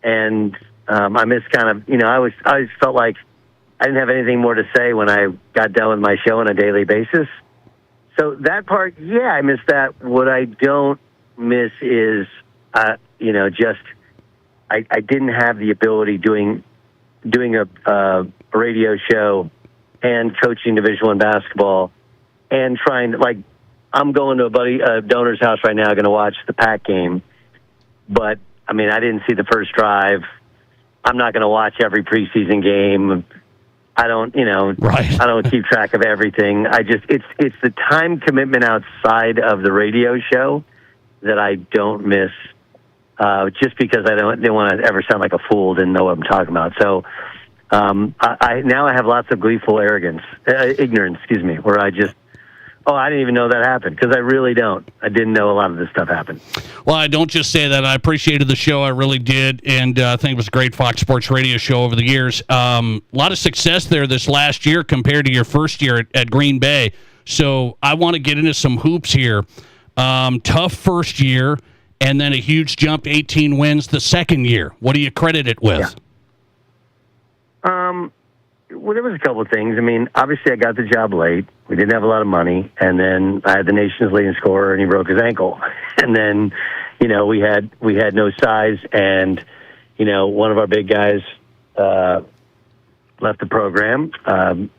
Speaker 2: And I miss kind of, I always felt like I didn't have anything more to say when I got done with my show on a daily basis. So that part, yeah, I miss that. What I don't miss is, just I didn't have the ability doing a radio show and coaching Division I basketball and trying to, I'm going to a donor's house right now, going to watch the Pack game. But, I mean, I didn't see the first drive. I'm not going to watch every preseason game. I don't, I don't keep track of everything. It's the time commitment outside of the radio show that I don't miss, just because I didn't want to ever sound like a fool, didn't know what I'm talking about. So, I now have lots of gleeful ignorance, where I didn't even know that happened, because I really don't. I didn't know a lot of this stuff happened.
Speaker 8: Well, I don't just say that. I appreciated the show. I really did, and I think it was a great Fox Sports radio show over the years. A lot of success there this last year compared to your first year at Green Bay. So I want to get into some hoops here. Tough first year, and then a huge jump, 18 wins the second year. What do you credit it with?
Speaker 2: Yeah. Well, there was a couple of things. I mean, obviously I got the job late. We didn't have a lot of money. And then I had the nation's leading scorer, and he broke his ankle. And then, we had no size. And, one of our big guys left the program. And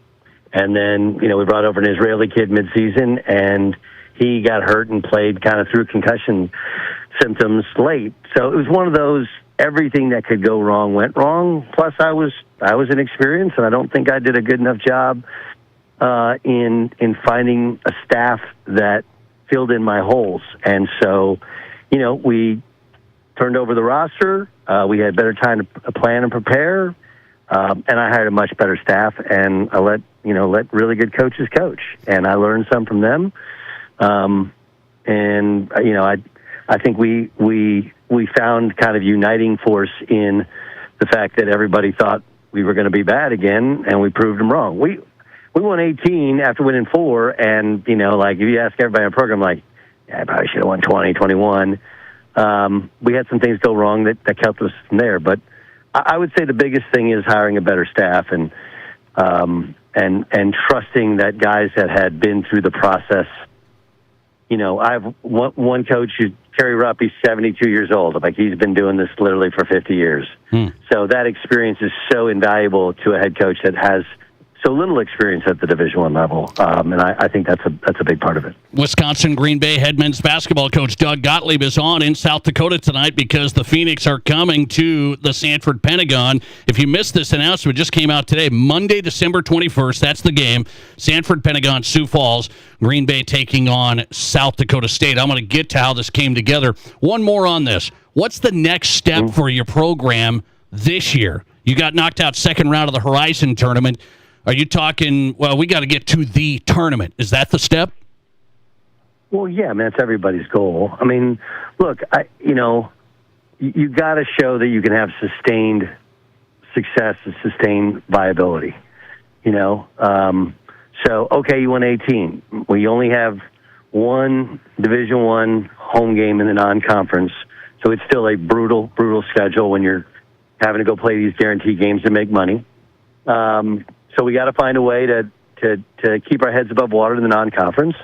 Speaker 2: then, we brought over an Israeli kid midseason, and he got hurt and played kind of through concussion symptoms late. So it was one of those, everything that could go wrong went wrong. Plus, I was inexperienced, and I don't think I did a good enough job in finding a staff that filled in my holes. And so, we turned over the roster. We had better time to plan and prepare, and I hired a much better staff. And I let really good coaches coach, and I learned some from them. I think we found kind of uniting force in the fact that everybody thought we were going to be bad again, and we proved them wrong. We won 18 after winning 4, and, if you ask everybody in the program, I probably should have won 20, 21. We had some things go wrong that kept us from there. But I would say the biggest thing is hiring a better staff and trusting that guys that had been through the process. I have one coach, Kerry Rupp, he's 72 years old. He's been doing this literally for 50 years. So that experience is so invaluable to a head coach that has so little experience at the Division I level. And I think that's a big part of it.
Speaker 8: Wisconsin Green Bay head men's basketball coach Doug Gottlieb is on in South Dakota tonight because the Phoenix are coming to the Sanford Pentagon. If you missed this announcement, it just came out today, Monday, December 21st. That's the game. Sanford Pentagon, Sioux Falls, Green Bay taking on South Dakota State. I'm going to get to how this came together. One more on this. What's the next step for your program this year? You got knocked out second round of the Horizon tournament. Are you talking, we got to get to the tournament? Is that the step?
Speaker 2: Well, yeah, that's everybody's goal. I mean, look, you got to show that you can have sustained success and sustained viability. So, okay, you won 18. Well, you only have one Division I home game in the non-conference, so it's still a brutal schedule when you're having to go play these guaranteed games to make money. So we got to find a way to keep our heads above water in the non-conference,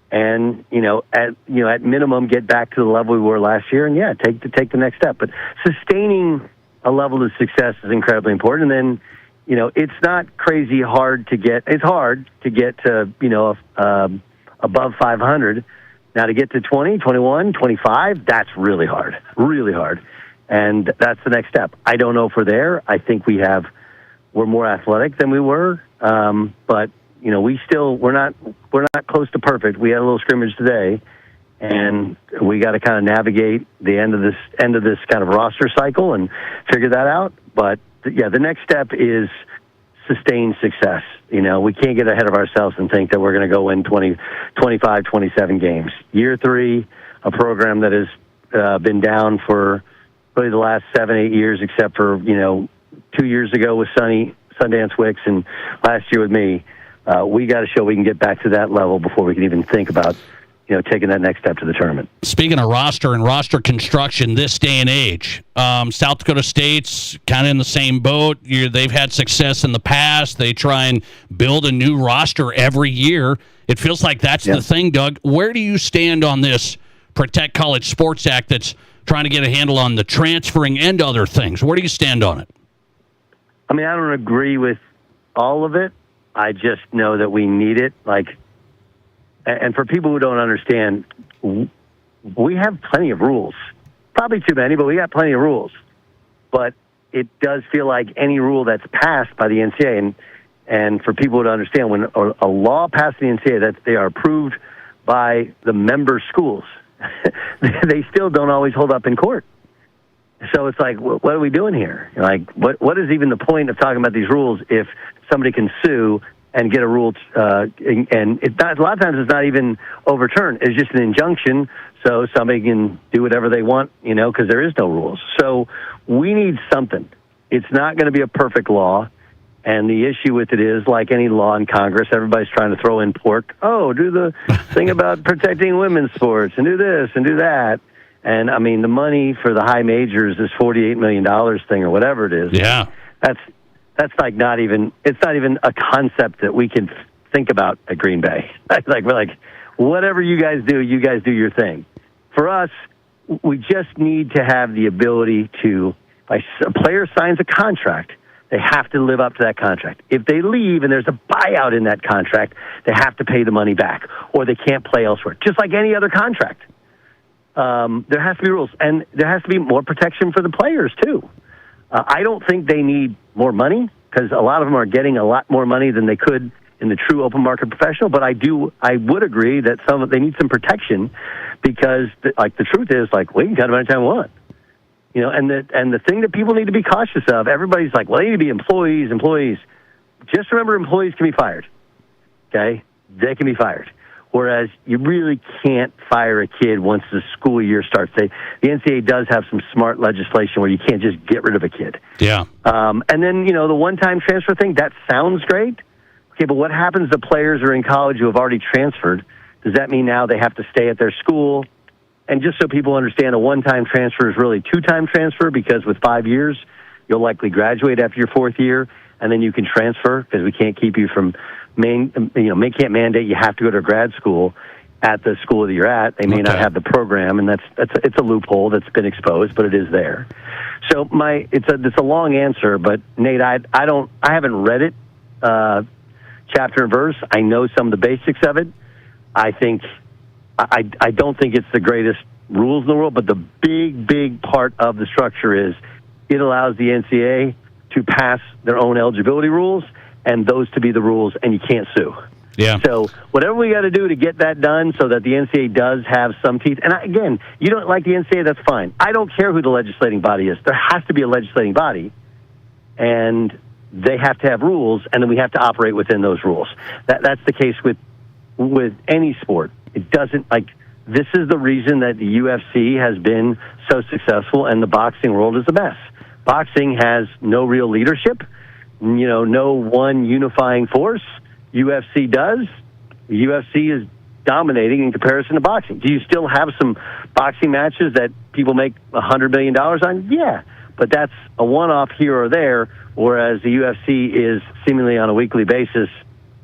Speaker 2: and at minimum get back to the level we were last year, and take the next step. But sustaining a level of success is incredibly important. And then it's not crazy hard to get. It's hard to get to above 500. Now to get to 20, 21, 25, that's really hard, and that's the next step. I don't know if we're there. I think we have we're more athletic than we were. But we're not close to perfect. We had a little scrimmage today, and we got to kind of navigate the end of this kind of roster cycle and figure that out. But the next step is sustained success. We can't get ahead of ourselves and think that we're going to go win 20, 25, 27 games. Year 3, a program that has been down for really the last 7-8 years, except for 2 years ago with Sundance Wicks and last year with me. We got to show we can get back to that level before we can even think about taking that next step to the tournament.
Speaker 8: Speaking of roster and roster construction this day and age, South Dakota State's kind of in the same boat. They've had success in the past. They try and build a new roster every year. It feels like that's the thing, Doug. Where do you stand on this Protect College Sports Act that's trying to get a handle on the transferring and other things? Where do you stand on it?
Speaker 2: I mean, I don't agree with all of it. I just know that we need it. And for people who don't understand, we have plenty of rules. Probably too many, but we got plenty of rules. But it does feel like any rule that's passed by the NCAA, and for people to understand, when a law passed the NCAA, that they are approved by the member schools, they still don't always hold up in court. So it's like, what are we doing here? What is even the point of talking about these rules if somebody can sue and get a rule, and a lot of times it's not even overturned. It's just an injunction, so somebody can do whatever they want, because there is no rules. So we need something. It's not going to be a perfect law, and the issue with it is, like any law in Congress, everybody's trying to throw in pork. Oh, do the thing about protecting women's sports, and do this, and do that. And, I mean, the money for the high majors, this $48 million thing or whatever it is.
Speaker 8: Yeah.
Speaker 2: That's like it's not even a concept that we can think about at Green Bay. We're like, whatever you guys do your thing. For us, we just need to have the ability to, if a player signs a contract, they have to live up to that contract. If they leave and there's a buyout in that contract, they have to pay the money back, or they can't play elsewhere, just like any other contract. There has to be rules, and there has to be more protection for the players, too. I don't think they need more money, because a lot of them are getting a lot more money than they could in the true open market professional. But I would agree that they need some protection, because the truth is, we can cut them anytime we want. And the thing that people need to be cautious of, everybody's like, well, they need to be employees. Just remember, employees can be fired. Okay? They can be fired. Whereas you really can't fire a kid once the school year starts. The NCAA does have some smart legislation where you can't just get rid of a kid.
Speaker 8: Yeah.
Speaker 2: And then, the one-time transfer thing, that sounds great. Okay, but what happens to players who are in college who have already transferred? Does that mean now they have to stay at their school? And just so people understand, a one-time transfer is really two-time transfer, because with 5 years, you'll likely graduate after your 4th year, and then you can transfer, because we can't keep you from can't mandate you have to go to grad school at the school that you're at. They may not have the program, and it's a loophole that's been exposed, but it is there. So it's a long answer, but Nate, I haven't read it chapter and verse. I know some of the basics of it. I don't think it's the greatest rules in the world, but the big part of the structure is it allows the NCAA to pass their own eligibility rules, and those to be the rules, and you can't sue.
Speaker 8: Yeah.
Speaker 2: So whatever we got to do to get that done so that the NCAA does have some teeth. And again, you don't like the NCAA, that's fine. I don't care who the legislating body is. There has to be a legislating body, and they have to have rules, and then we have to operate within those rules. That's the case with any sport. It doesn't, this is the reason that the UFC has been so successful, and the boxing world is the best. Boxing has no real leadership, no one unifying force. UFC does. The UFC is dominating in comparison to boxing. Do you still have some boxing matches that people make $100 million on? Yeah, but that's a one-off here or there, whereas the UFC is seemingly on a weekly basis,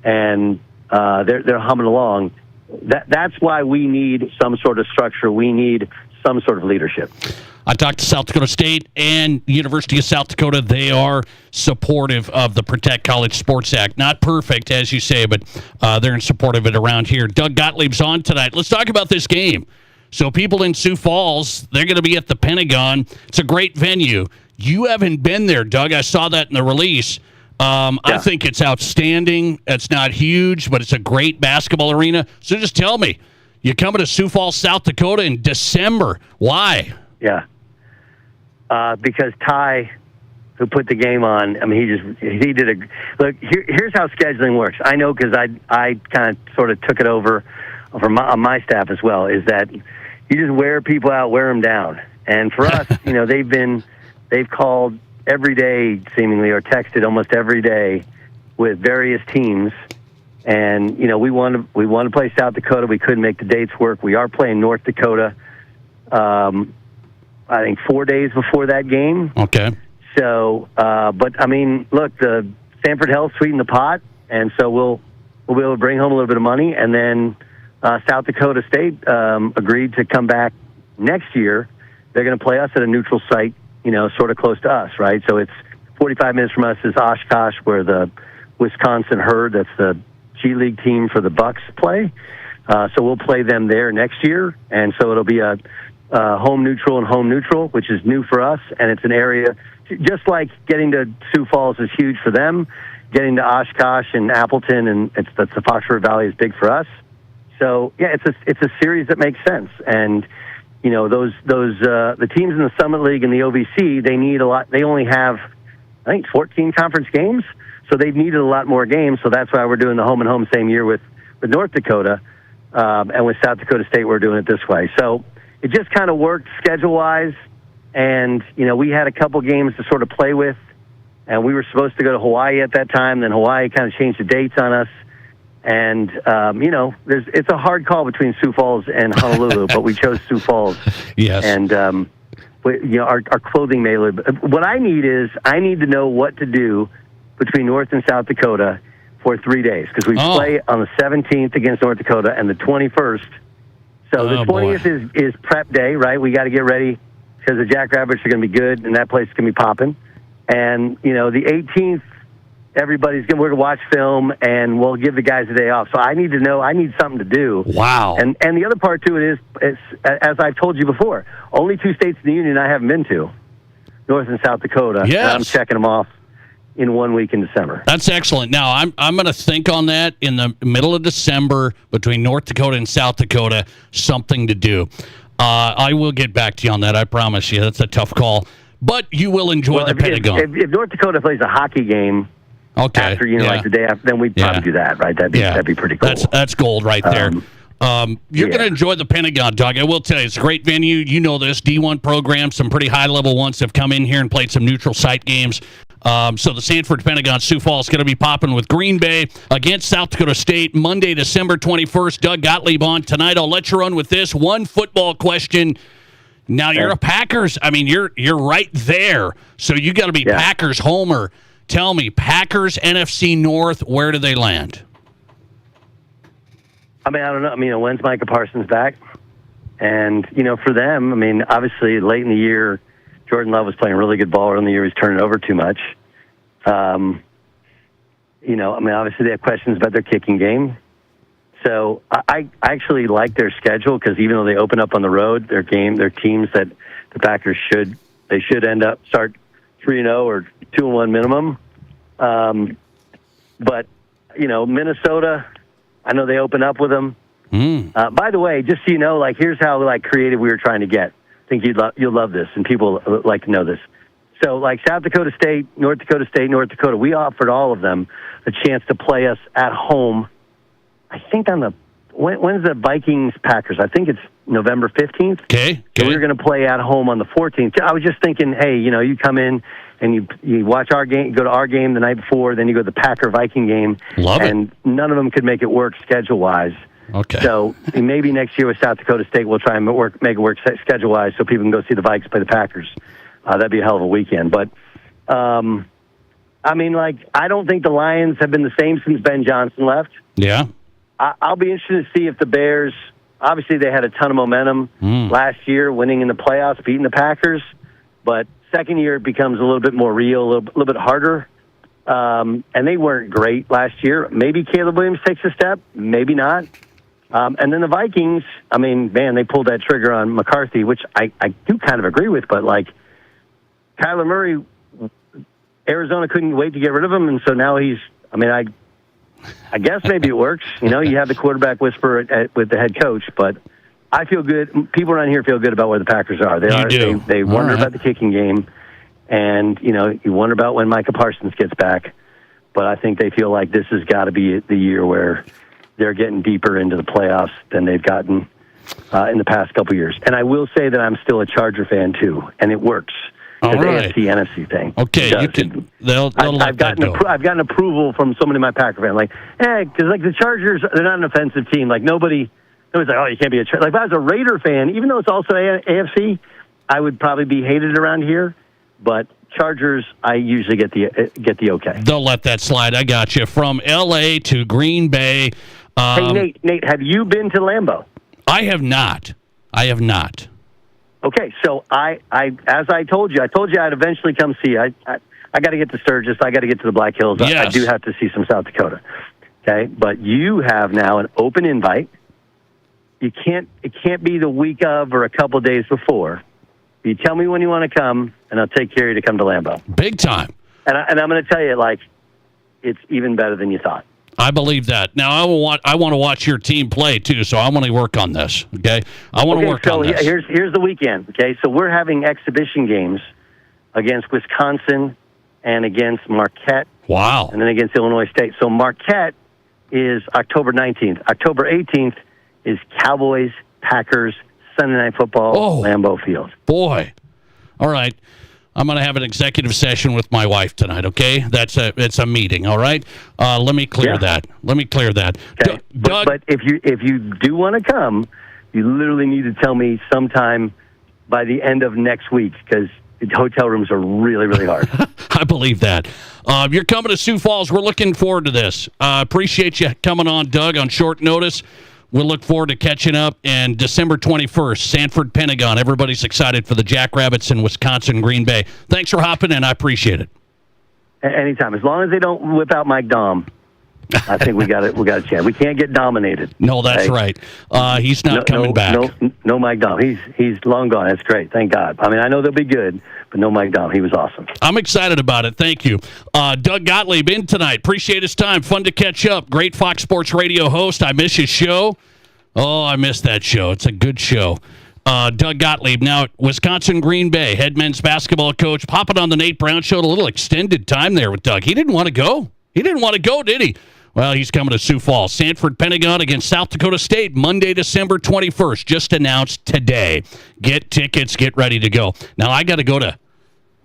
Speaker 2: and they're humming along. That's why we need some sort of structure. We need some sort of leadership.
Speaker 8: I talked to South Dakota State and University of South Dakota. They are supportive of the Protect College Sports Act. Not perfect, as you say, but they're in support of it around here. Doug Gottlieb's on tonight. Let's talk about this game. So people in Sioux Falls, they're going to be at the Pentagon. It's a great venue. You haven't been there, Doug. I saw that in the release. I think it's outstanding. It's not huge, but it's a great basketball arena. So just tell me, you're coming to Sioux Falls, South Dakota in December. Why?
Speaker 2: Yeah. Because Ty, who put the game on, I mean, he did a look. Here's how scheduling works. I know because I kind of sort of took it over from on my staff as well. Is that you just wear people out, wear them down, and for us, they've called every day seemingly or texted almost every day with various teams, and we want to play South Dakota. We couldn't make the dates work. We are playing North Dakota. I think 4 days before that game.
Speaker 8: Okay.
Speaker 2: So, but I mean, look, the Sanford Health sweetened the pot, and so we'll be able to bring home a little bit of money, and then South Dakota State agreed to come back next year. They're going to play us at a neutral site, sort of close to us, right? So it's 45 minutes from us is Oshkosh, where the Wisconsin Herd, that's the G League team for the Bucks, play. So we'll play them there next year, and so it'll be a home neutral, which is new for us, and it's an area just like getting to Sioux Falls is huge for them. Getting to Oshkosh and Appleton and the Fox River Valley is big for us. So yeah, it's a series that makes sense. And those the teams in the Summit League and the OVC, they need a lot. They only have, I think, 14 conference games, so they've needed a lot more games. So that's why we're doing the home and home same year with North Dakota, and with South Dakota State we're doing it this way. So it just kind of worked schedule-wise, and we had a couple games to sort of play with, and we were supposed to go to Hawaii at that time. Then Hawaii kind of changed the dates on us. And, it's a hard call between Sioux Falls and Honolulu, but we chose Sioux Falls.
Speaker 8: Yes.
Speaker 2: And, our clothing may live. What I need to know what to do between North and South Dakota for 3 days, because we play on the 17th against North Dakota and the 21st. So the 20th is prep day, right? We got to get ready because the Jackrabbits are going to be good, and that place is going to be popping. And, the 18th, we're going to watch film, and we'll give the guys a day off. So I need to know. I need something to do.
Speaker 8: Wow.
Speaker 2: And the other part to it is, as I've told you before, only 2 states in the union I haven't been to, North and South Dakota.
Speaker 8: Yes.
Speaker 2: And I'm checking them off in 1 week in December.
Speaker 8: That's excellent. Now, I'm going to think on that in the middle of December between North Dakota and South Dakota, something to do. I will get back to you on that. I promise you. That's a tough call. But you will enjoy the Pentagon.
Speaker 2: If North Dakota plays a hockey game after, like the day after, then we'd probably do that, right? That'd be pretty cool.
Speaker 8: That's gold right there. You're going to enjoy the Pentagon, Doug. I will tell you, it's a great venue. You know this. D1 program, some pretty high-level ones have come in here and played some neutral site games. So the Sanford Pentagon Sioux Falls is going to be popping with Green Bay against South Dakota State Monday, December 21st. Doug Gottlieb on tonight. I'll let you run with this one football question. Now you're a Packers. I mean, you're right there. So you got to be Packers homer. Tell me, Packers NFC North. Where do they land?
Speaker 2: I mean, I don't know. I mean, when's Micah Parsons back? And for them, I mean, obviously late in the year, Jordan Love was playing really good ball. Early in the year, he's turning over too much. I mean, obviously they have questions about their kicking game. So I actually like their schedule because even though they open up on the road, their teams that the Packers should start 3-0 or 2-1 minimum. But Minnesota, I know they open up with them. By the way, just so you know, here's how creative we were trying to get. I think you'll love this, and people like to know this. So, South Dakota State, North Dakota, we offered all of them a chance to play us at home. I think when's the Vikings Packers? I think it's November 15th.
Speaker 8: Okay.
Speaker 2: So we were going to play at home on the 14th. I was just thinking, hey, you come in and you watch our game, go to our game the night before, then you go to the Packer-Viking game.
Speaker 8: Love it.
Speaker 2: And none of them could make it work schedule-wise.
Speaker 8: Okay.
Speaker 2: So maybe next year with South Dakota State, we'll try and make it work schedule-wise so people can go see the Vikings play the Packers. That'd be a hell of a weekend. But, I don't think the Lions have been the same since Ben Johnson left.
Speaker 8: Yeah.
Speaker 2: I'll be interested to see if the Bears, obviously they had a ton of momentum last year, winning in the playoffs, beating the Packers. But second year it becomes a little bit more real, a little bit harder. And they weren't great last year. Maybe Caleb Williams takes a step, maybe not. And then the Vikings, they pulled that trigger on McCarthy, which I do kind of agree with, but Kyler Murray Arizona couldn't wait to get rid of him, and so now he's. I mean, I guess maybe it works. You know, you have the quarterback whisper with the head coach, but I feel good. People around here feel good about where the Packers are. They wonder about the kicking game, and you wonder about when Micah Parsons gets back. But I think they feel like this has got to be the year where they're getting deeper into the playoffs than they've gotten in the past couple years. And I will say that I'm still a Charger fan too, and it works. It's AFC NFC thing.
Speaker 8: Okay, you can. They'll
Speaker 2: I've gotten approval from so many of my Packer fans. Like, because like the Chargers, they're not an offensive team. Like nobody's like, oh, you can't be a Charger. Like if I was a Raider fan, even though it's also AFC, I would probably be hated around here. But Chargers, I usually get the okay.
Speaker 8: They'll let that slide. I got you. From L.A. to Green Bay.
Speaker 2: Hey, Nate, have you been to Lambeau?
Speaker 8: I have not.
Speaker 2: Okay, so as I told you I'd eventually come see. I got to get to Sturgis. I got to get to the Black Hills.
Speaker 8: Yes.
Speaker 2: I do have to see some South Dakota. Okay, but you have now an open invite. It can't be the week of or a couple days before. You tell me when you want to come, and I'll take care of you to come to Lambeau.
Speaker 8: Big time.
Speaker 2: And I'm going to tell you, like, it's even better than you thought.
Speaker 8: I believe that. Now, I want to watch your team play, too, so I want to work on this, okay? I want to work on this.
Speaker 2: Here's the weekend, okay? So we're having exhibition games against Wisconsin and against Marquette.
Speaker 8: Wow.
Speaker 2: And then against Illinois State. So Marquette is October 19th. October 18th is Cowboys, Packers, Sunday Night Football, Lambeau Field.
Speaker 8: Boy. All right. I'm going to have an executive session with my wife tonight, okay? It's a meeting, all right? Let me clear that.
Speaker 2: Okay. But if you do want to come, you literally need to tell me sometime by the end of next week because the hotel rooms are really, really hard.
Speaker 8: I believe that. You're coming to Sioux Falls. We're looking forward to this. Appreciate you coming on, Doug, on short notice. We'll look forward to catching up. And December 21st, Sanford Pentagon. Everybody's excited for the Jackrabbits in Wisconsin, Green Bay. Thanks for hopping in. I appreciate it.
Speaker 2: Anytime. As long as they don't whip out Mike Dom, I think we got a chance. We can't get dominated.
Speaker 8: No, that's right. He's not coming back.
Speaker 2: No Mike Dom. He's long gone. That's great. Thank God. I mean, I know they'll be good, but no Mike Dom. He was awesome.
Speaker 8: I'm excited about it. Thank you. Doug Gottlieb in tonight. Appreciate his time. Fun to catch up. Great Fox Sports Radio host. I miss his show. Oh, I miss that show. It's a good show. Doug Gottlieb, now at Wisconsin Green Bay, head men's basketball coach, popping on the Nate Brown Show. A little extended time there with Doug. He didn't want to go. Did he? Well, he's coming to Sioux Falls. Sanford Pentagon against South Dakota State, Monday, December 21st. Just announced today. Get tickets. Get ready to go. Now, I got to go to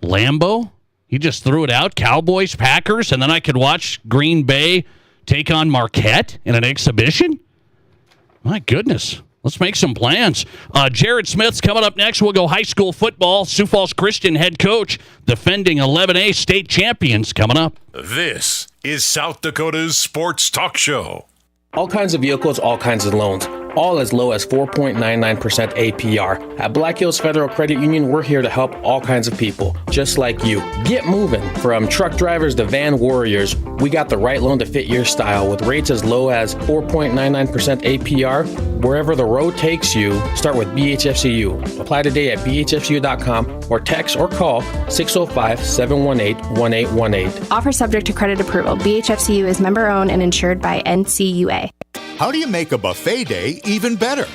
Speaker 8: Lambeau. He just threw it out. Cowboys, Packers, and then I could watch Green Bay take on Marquette in an exhibition? My goodness. Let's make some plans. Jared Smith's coming up next. We'll go high school football. Sioux Falls Christian head coach, defending 11A state champions, coming up.
Speaker 6: This is South Dakota's Sports Talk Show.
Speaker 9: All kinds of vehicles, all kinds of loans, all as low as 4.99% APR. At Black Hills Federal Credit Union, we're here to help all kinds of people, just like you. Get moving. From truck drivers to van warriors, we got the right loan to fit your style with rates as low as 4.99% APR. Wherever the road takes you, start with BHFCU. Apply today at bhfcu.com or text or call 605-718-1818.
Speaker 10: Offer subject to credit approval. BHFCU is member owned and insured by NCUA.
Speaker 1: How do you make a buffet day even better?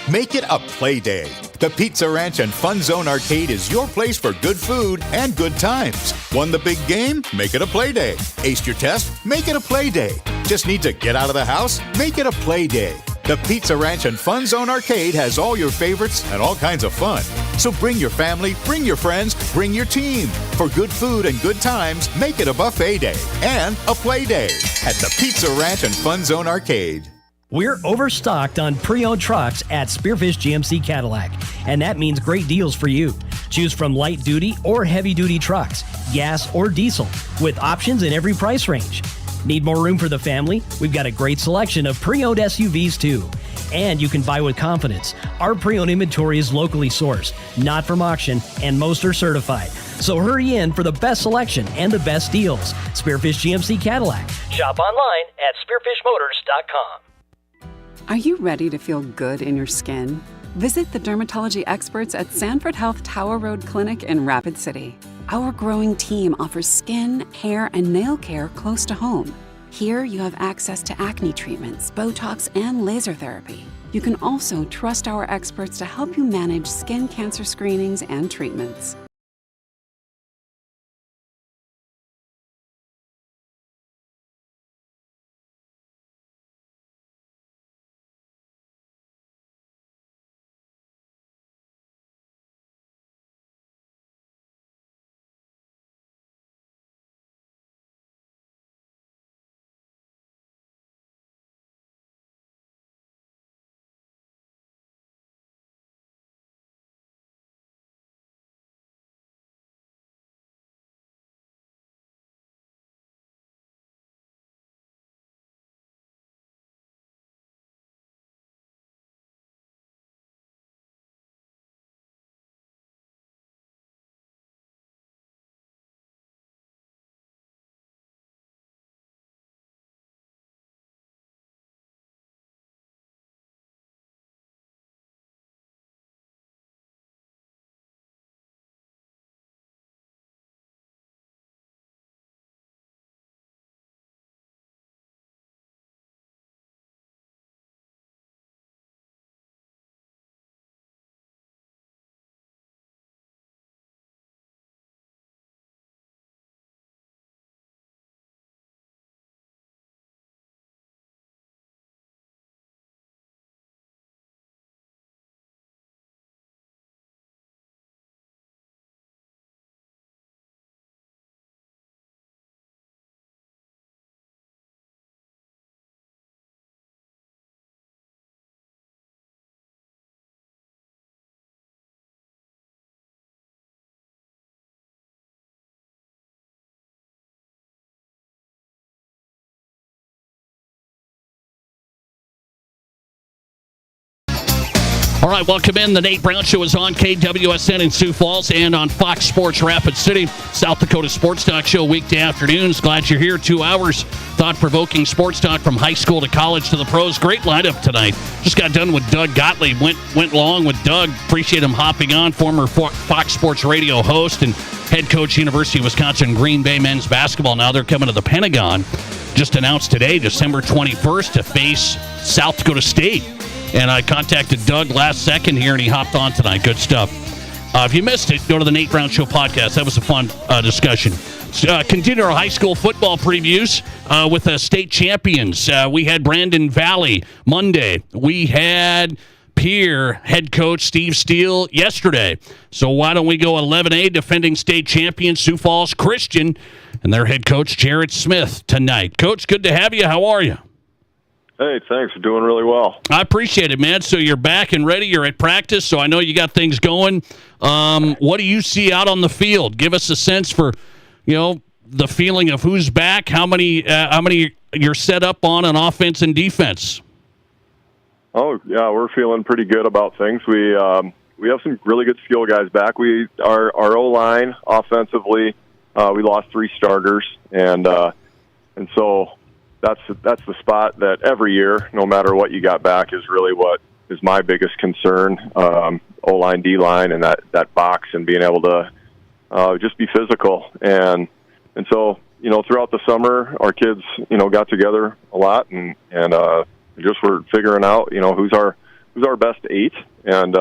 Speaker 1: Make it a play day. The Pizza Ranch and Fun Zone Arcade is your place for good food and good times. Won the big game? Make it a play day. Aced your test? Make it a play day. Just need to get out of the house? Make it a play day. The Pizza Ranch and Fun Zone Arcade has all your favorites and all kinds of fun. So bring your family, bring your friends, bring your team. For good food and good times, make it a buffet day and a play day at the Pizza Ranch and Fun Zone Arcade.
Speaker 11: We're overstocked on pre-owned trucks at Spearfish GMC Cadillac, and that means great deals for you. Choose from light-duty or heavy-duty trucks, gas or diesel, with options in every price range. Need more room for the family? We've got a great selection of pre-owned SUVs too. And you can buy with confidence. Our pre-owned inventory is locally sourced, not from auction, and most are certified. So hurry in for the best selection and the best deals. Spearfish GMC Cadillac. Shop online at spearfishmotors.com.
Speaker 12: Are you ready to feel good in your skin?
Speaker 3: Visit the dermatology experts at Sanford Health Tower Road Clinic in Rapid City. Our growing team offers skin, hair, and nail care close to home. Here you have access to acne treatments, Botox, and laser therapy. You can also trust our experts to help you manage skin cancer screenings and treatments.
Speaker 8: All right, welcome in. The Nate Brown Show is on KWSN in Sioux Falls and on Fox Sports Rapid City, South Dakota Sports Talk Show weekday afternoons. Glad you're here. 2 hours thought-provoking sports talk from high school to college to the pros. Great lineup tonight. Just got done with Doug Gottlieb. Went long with Doug. Appreciate him hopping on. Former Fox Sports Radio host and head coach, University of Wisconsin Green Bay men's basketball. Now they're coming to the Pentagon. Just announced today, December 21st, to face South Dakota State. And I contacted Doug last second here, and he hopped on tonight. Good stuff. If you missed it, go to the Nate Brown Show podcast. That was a fun discussion. Continue our high school football previews with the state champions. We had Brandon Valley Monday. We had Pierre head coach Steve Steele yesterday. So why don't we go 11A, defending state champion Sioux Falls Christian, and their head coach Jared Smith tonight. Coach, good to have you. How are you?
Speaker 5: Hey, thanks. Doing really well.
Speaker 8: I appreciate it, man. So you're back and ready. You're at practice, so I know you got things going. What do you see out on the field? Give us a sense for, the feeling of who's back, how many you're set up on offense and defense.
Speaker 5: Oh, yeah, we're feeling pretty good about things. We have some really good skill guys back. Our O-line offensively, we lost 3 starters, and so that's the spot that every year, no matter what you got back, is really what is my biggest concern. O-line, D-line, and that box, and being able to just be physical. And so, throughout the summer, our kids, got together a lot and just were figuring out, who's our best 8, and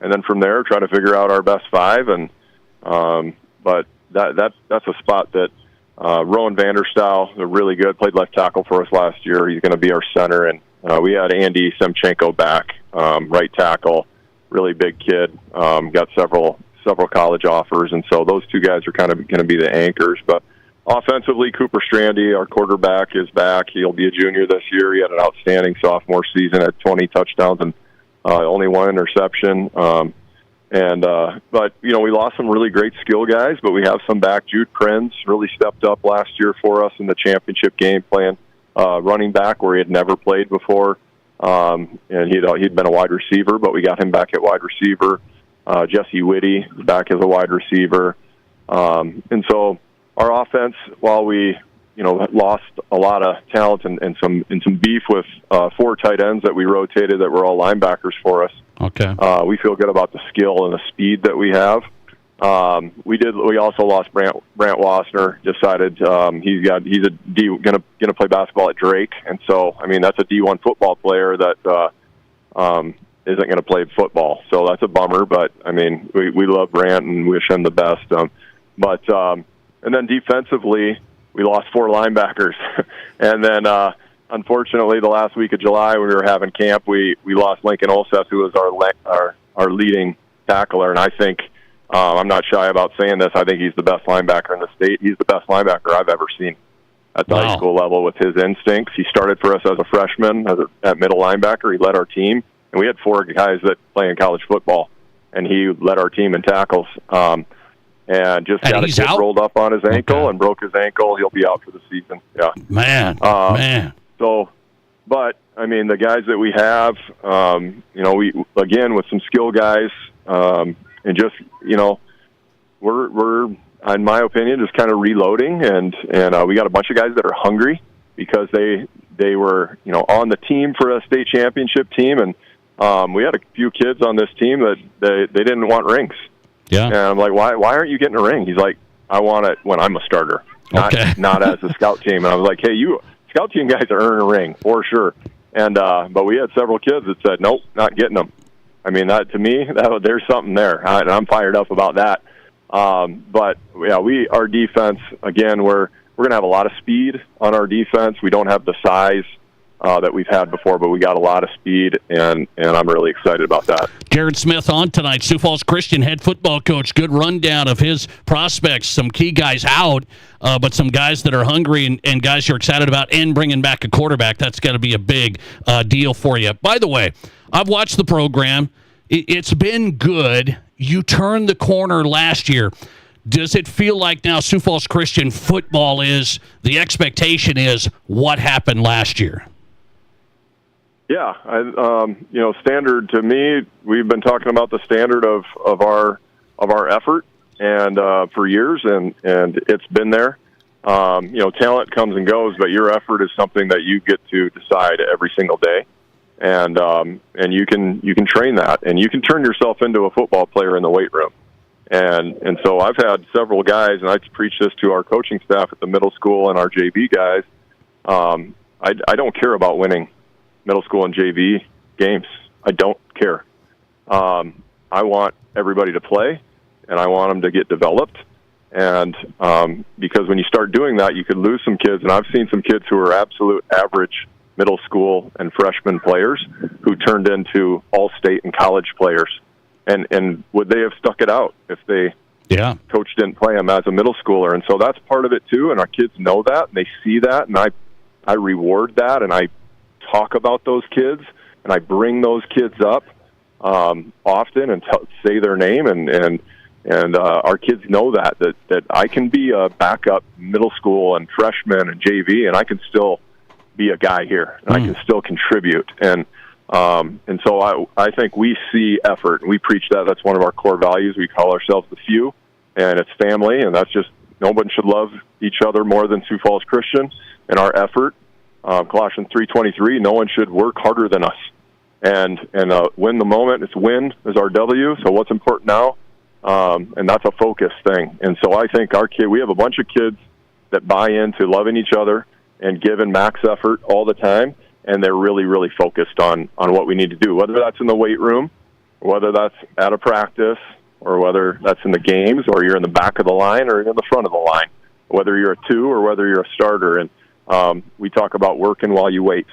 Speaker 5: then from there try to figure out our best 5. And but that's a spot that Rowan Vanderstaal, they're really good, played left tackle for us last year. He's going to be our center, and we had Andy Semchenko back, right tackle, really big kid, got several college offers, and so those 2 guys are kind of going to be the anchors. But offensively, Cooper Strandy, our quarterback, is back. He'll be a junior this year. He had an outstanding sophomore season at 20 touchdowns and only 1 interception. But we lost some really great skill guys, but we have some back. Jude Prinz really stepped up last year for us in the championship game, playing running back where he had never played before. And he'd been a wide receiver, but we got him back at wide receiver. Jesse Whitty back as a wide receiver. And so our offense, while we lost a lot of talent and some beef with 4 tight ends that we rotated that were all linebackers for us.
Speaker 8: Okay.
Speaker 5: We feel good about the skill and the speed that we have. We also lost Brant Wassner. Decided he's gonna play basketball at Drake, and so that's a D1 football player that isn't going to play football. So that's a bummer. But we love Brant and wish him the best. And then defensively, we lost 4 linebackers, and then unfortunately, the last week of July when we were having camp, we lost Lincoln Olseth, who was our leading tackler, and I think. I'm not shy about saying this. I think he's the best linebacker in the state. He's the best linebacker I've ever seen at the high school level with his instincts. He started for us as a freshman at middle linebacker. He led our team, and we had 4 guys that play in college football, and he led our team in tackles. And just got a kid rolled up on his ankle and broke his ankle. He'll be out for the season. Yeah,
Speaker 8: man.
Speaker 5: So, but the guys that we have, we again with some skill guys. And just, we're in my opinion, just kind of reloading, and we got a bunch of guys that are hungry because they were, on the team for a state championship team, and we had a few kids on this team that they didn't want rings.
Speaker 8: Yeah.
Speaker 5: And I'm like, why aren't you getting a ring? He's like, I want it when I'm a starter, not as a scout team. And I was like, hey, you scout team guys are earning a ring for sure. And but we had several kids that said, nope, not getting them. That to me, there's something there, and I'm fired up about that. But yeah, our defense again, we're going to have a lot of speed on our defense. We don't have the size that we've had before, but we got a lot of speed, and I'm really excited about that.
Speaker 8: Jared Smith on tonight, Sioux Falls Christian head football coach. Good rundown of his prospects. Some key guys out, but some guys that are hungry and guys you're excited about, and bringing back a quarterback. That's got to be a big deal for you. By the way, I've watched the program. It's been good. You turned the corner last year. Does it feel like now Sioux Falls Christian football is, the expectation is what happened last year?
Speaker 5: Yeah, standard to me, we've been talking about the standard of our effort and for years, and it's been there. Talent comes and goes, but your effort is something that you get to decide every single day. And you can train that, and you can turn yourself into a football player in the weight room. And so I've had several guys, and I preach this to our coaching staff at the middle school and our JV guys. I don't care about winning middle school and JV games. I don't care. I want everybody to play, and I want them to get developed. And because when you start doing that, you could lose some kids. And I've seen some kids who are absolute average middle school and freshman players who turned into all-state and college players. And would they have stuck it out if coach didn't play them as a middle schooler? And so that's part of it too, and our kids know that, and they see that, and I reward that, and I talk about those kids, and I bring those kids up often and say their name, and our kids know that I can be a backup middle school and freshman and JV, and I can still be a guy here, and I can still contribute. And so I think we see effort, and we preach that. That's one of our core values. We call ourselves the few, and it's family, and that's just, no one should love each other more than Sioux Falls Christian and our effort. Colossians 3:23, no one should work harder than us. And win the moment, it's win is our W, so what's important now? And that's a focus thing. And so I think we have a bunch of kids that buy into loving each other and giving max effort all the time, and they're really, really focused on what we need to do, whether that's in the weight room, or whether that's at a practice, or whether that's in the games, or you're in the back of the line, or you're in the front of the line, whether you're a 2 or whether you're a starter. And we talk about working while you wait.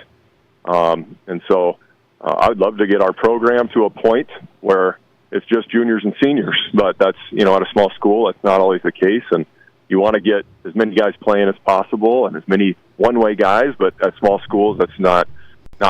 Speaker 5: And so I would love to get our program to a point where it's just juniors and seniors, but that's, at a small school, that's not always the case. And you want to get as many guys playing as possible and as many one-way guys, but at small schools, that's not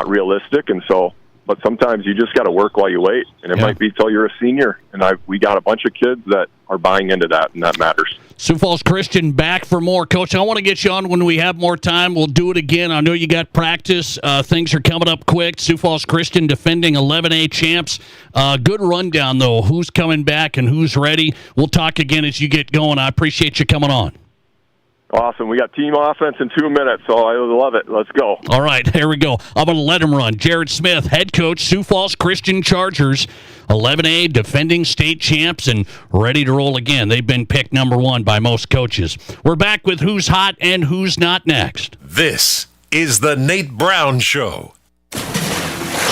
Speaker 5: realistic. And so, but sometimes you just got to work while you wait, and it might be till you're a senior. And we got a bunch of kids that are buying into that, and that matters.
Speaker 8: Sioux Falls Christian back for more. Coach, I want to get you on when we have more time. We'll do it again. I know you got practice. Things are coming up quick. Sioux Falls Christian defending 11A champs. Good rundown, though. Who's coming back and who's ready? We'll talk again as you get going. I appreciate you coming on.
Speaker 5: Awesome. We got team offense in 2 minutes, so I love it. Let's go.
Speaker 8: All right, here we go. I'm going to let him run. Jared Smith, head coach, Sioux Falls Christian Chargers, 11A, defending state champs, and ready to roll again. They've been picked number 1 by most coaches. We're back with Who's Hot and Who's Not next.
Speaker 6: This is the Nate Brown Show.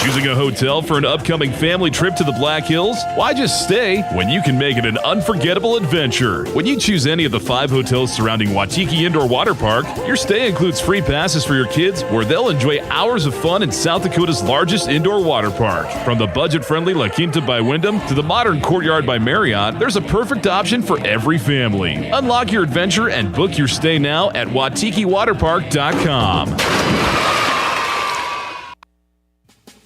Speaker 17: Choosing a hotel for an upcoming family trip to the Black Hills? Why just stay when you can make it an unforgettable adventure? When you choose any of the 5 hotels surrounding Waitiki Indoor Water Park, your stay includes free passes for your kids where they'll enjoy hours of fun in South Dakota's largest indoor water park. From the budget-friendly La Quinta by Wyndham to the modern Courtyard by Marriott, there's a perfect option for every family. Unlock your adventure and book your stay now at WaitikiWaterPark.com.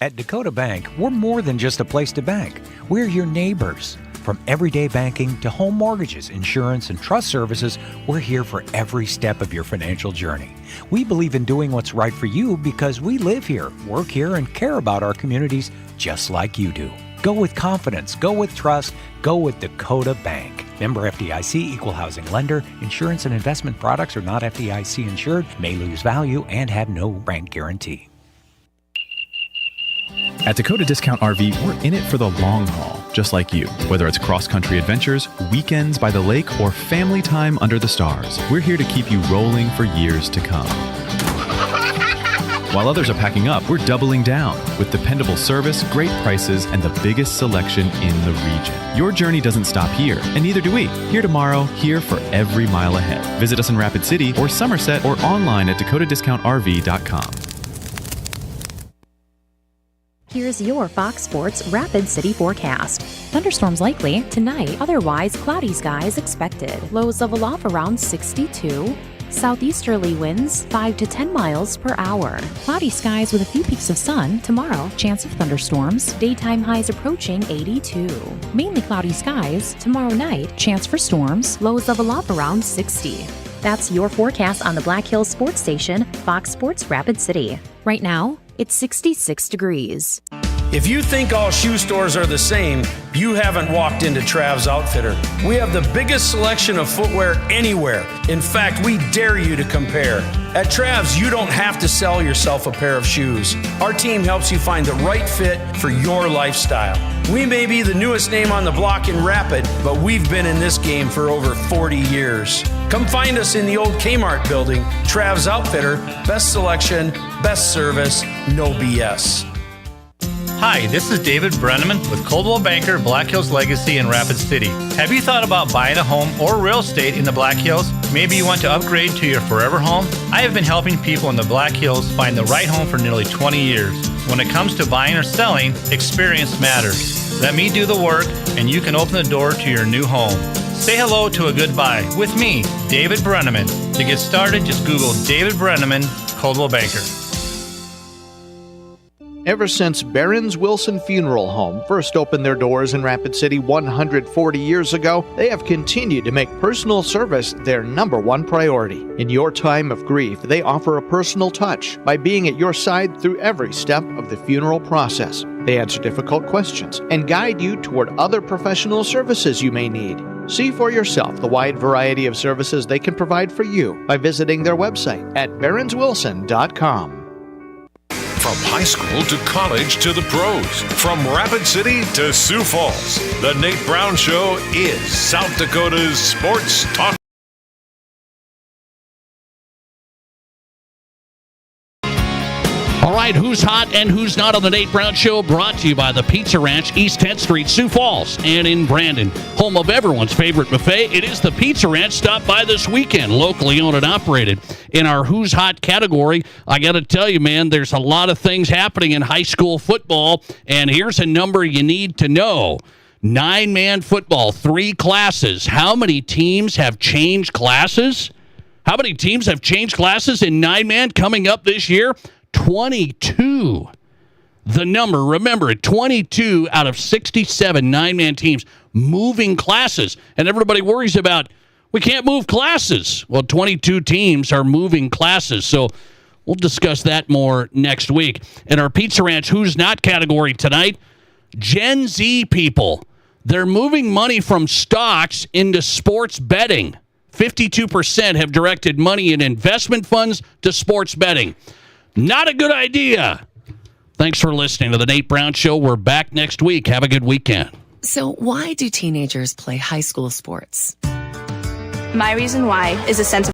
Speaker 16: At Dakota Bank, we're more than just a place to bank. We're your neighbors. From everyday banking to home mortgages, insurance, and trust services, we're here for every step of your financial journey. We believe in doing what's right for you because we live here, work here, and care about our communities just like you do. Go with confidence. Go with trust. Go with Dakota Bank. Member FDIC, equal housing lender. Insurance and investment products are not FDIC insured, may lose value, and have no bank guarantee.
Speaker 7: At Dakota Discount RV, we're in it for the long haul, just like you. Whether it's cross-country adventures, weekends by the lake, or family time under the stars, we're here to keep you rolling for years to come. While others are packing up, we're doubling down with dependable service, great prices, and the biggest selection in the region. Your journey doesn't stop here, and neither do we. Here tomorrow, here for every mile ahead. Visit us in Rapid City or Somerset or online at DakotaDiscountRV.com.
Speaker 20: Here's your Fox Sports Rapid City forecast. Thunderstorms likely tonight, otherwise cloudy skies expected. Lows level off around 62. Southeasterly winds 5 to 10 miles per hour. Cloudy skies with a few peaks of sun tomorrow. Chance of thunderstorms. Daytime highs approaching 82. Mainly cloudy skies tomorrow night. Chance for storms. Lows level off around 60. That's your forecast on the Black Hills Sports Station, Fox Sports Rapid City. Right now, it's 66 degrees.
Speaker 12: If you think all shoe stores are the same, you haven't walked into Trav's Outfitter. We have the biggest selection of footwear anywhere. In fact, we dare you to compare. At Trav's, you don't have to sell yourself a pair of shoes. Our team helps you find the right fit for your lifestyle. We may be the newest name on the block in Rapid, but we've been in this game for over 40 years. Come find us in the old Kmart building. Trav's Outfitter, best selection, best service, no BS.
Speaker 13: Hi, this is David Brenneman with Coldwell Banker Black Hills Legacy in Rapid City. Have you thought about buying a home or real estate in the Black Hills? Maybe you want to upgrade to your forever home? I have been helping people in the Black Hills find the right home for nearly 20 years. When it comes to buying or selling, experience matters. Let me do the work and you can open the door to your new home. Say hello to a good buy with me, David Brenneman. To get started, just Google David Brenneman, Coldwell Banker.
Speaker 14: Ever since Barron's Wilson Funeral Home first opened their doors in Rapid City 140 years ago, they have continued to make personal service their #1 priority. In your time of grief, they offer a personal touch by being at your side through every step of the funeral process. They answer difficult questions and guide you toward other professional services you may need. See for yourself the wide variety of services they can provide for you by visiting their website at barronswilson.com.
Speaker 6: From high school to college to the pros, from Rapid City to Sioux Falls, the Nate Brown Show is South Dakota's sports talk.
Speaker 8: All right, who's hot and who's not on the Nate Brown Show, brought to you by the Pizza Ranch, East 10th Street, Sioux Falls, and in Brandon. Home of everyone's favorite buffet, it is the Pizza Ranch. Stop by this weekend, locally owned and operated. In our Who's Hot category, I got to tell you, man, there's a lot of things happening in high school football, and here's a number you need to know. 9-man football, 3 classes. How many teams have changed classes? How many teams have changed classes in 9-man coming up this year? 22. The number, remember it, 22 out of 67 9-man teams moving classes. And everybody worries about, we can't move classes. Well, 22 teams are moving classes. So we'll discuss that more next week. In our Pizza Ranch Who's Not category tonight, Gen Z people. They're moving money from stocks into sports betting. 52% have directed money in investment funds to sports betting. Not a good idea. Thanks for listening to The Nate Brown Show. We're back next week. Have a good weekend.
Speaker 4: So why do teenagers play high school sports?
Speaker 10: My reason why is a sense of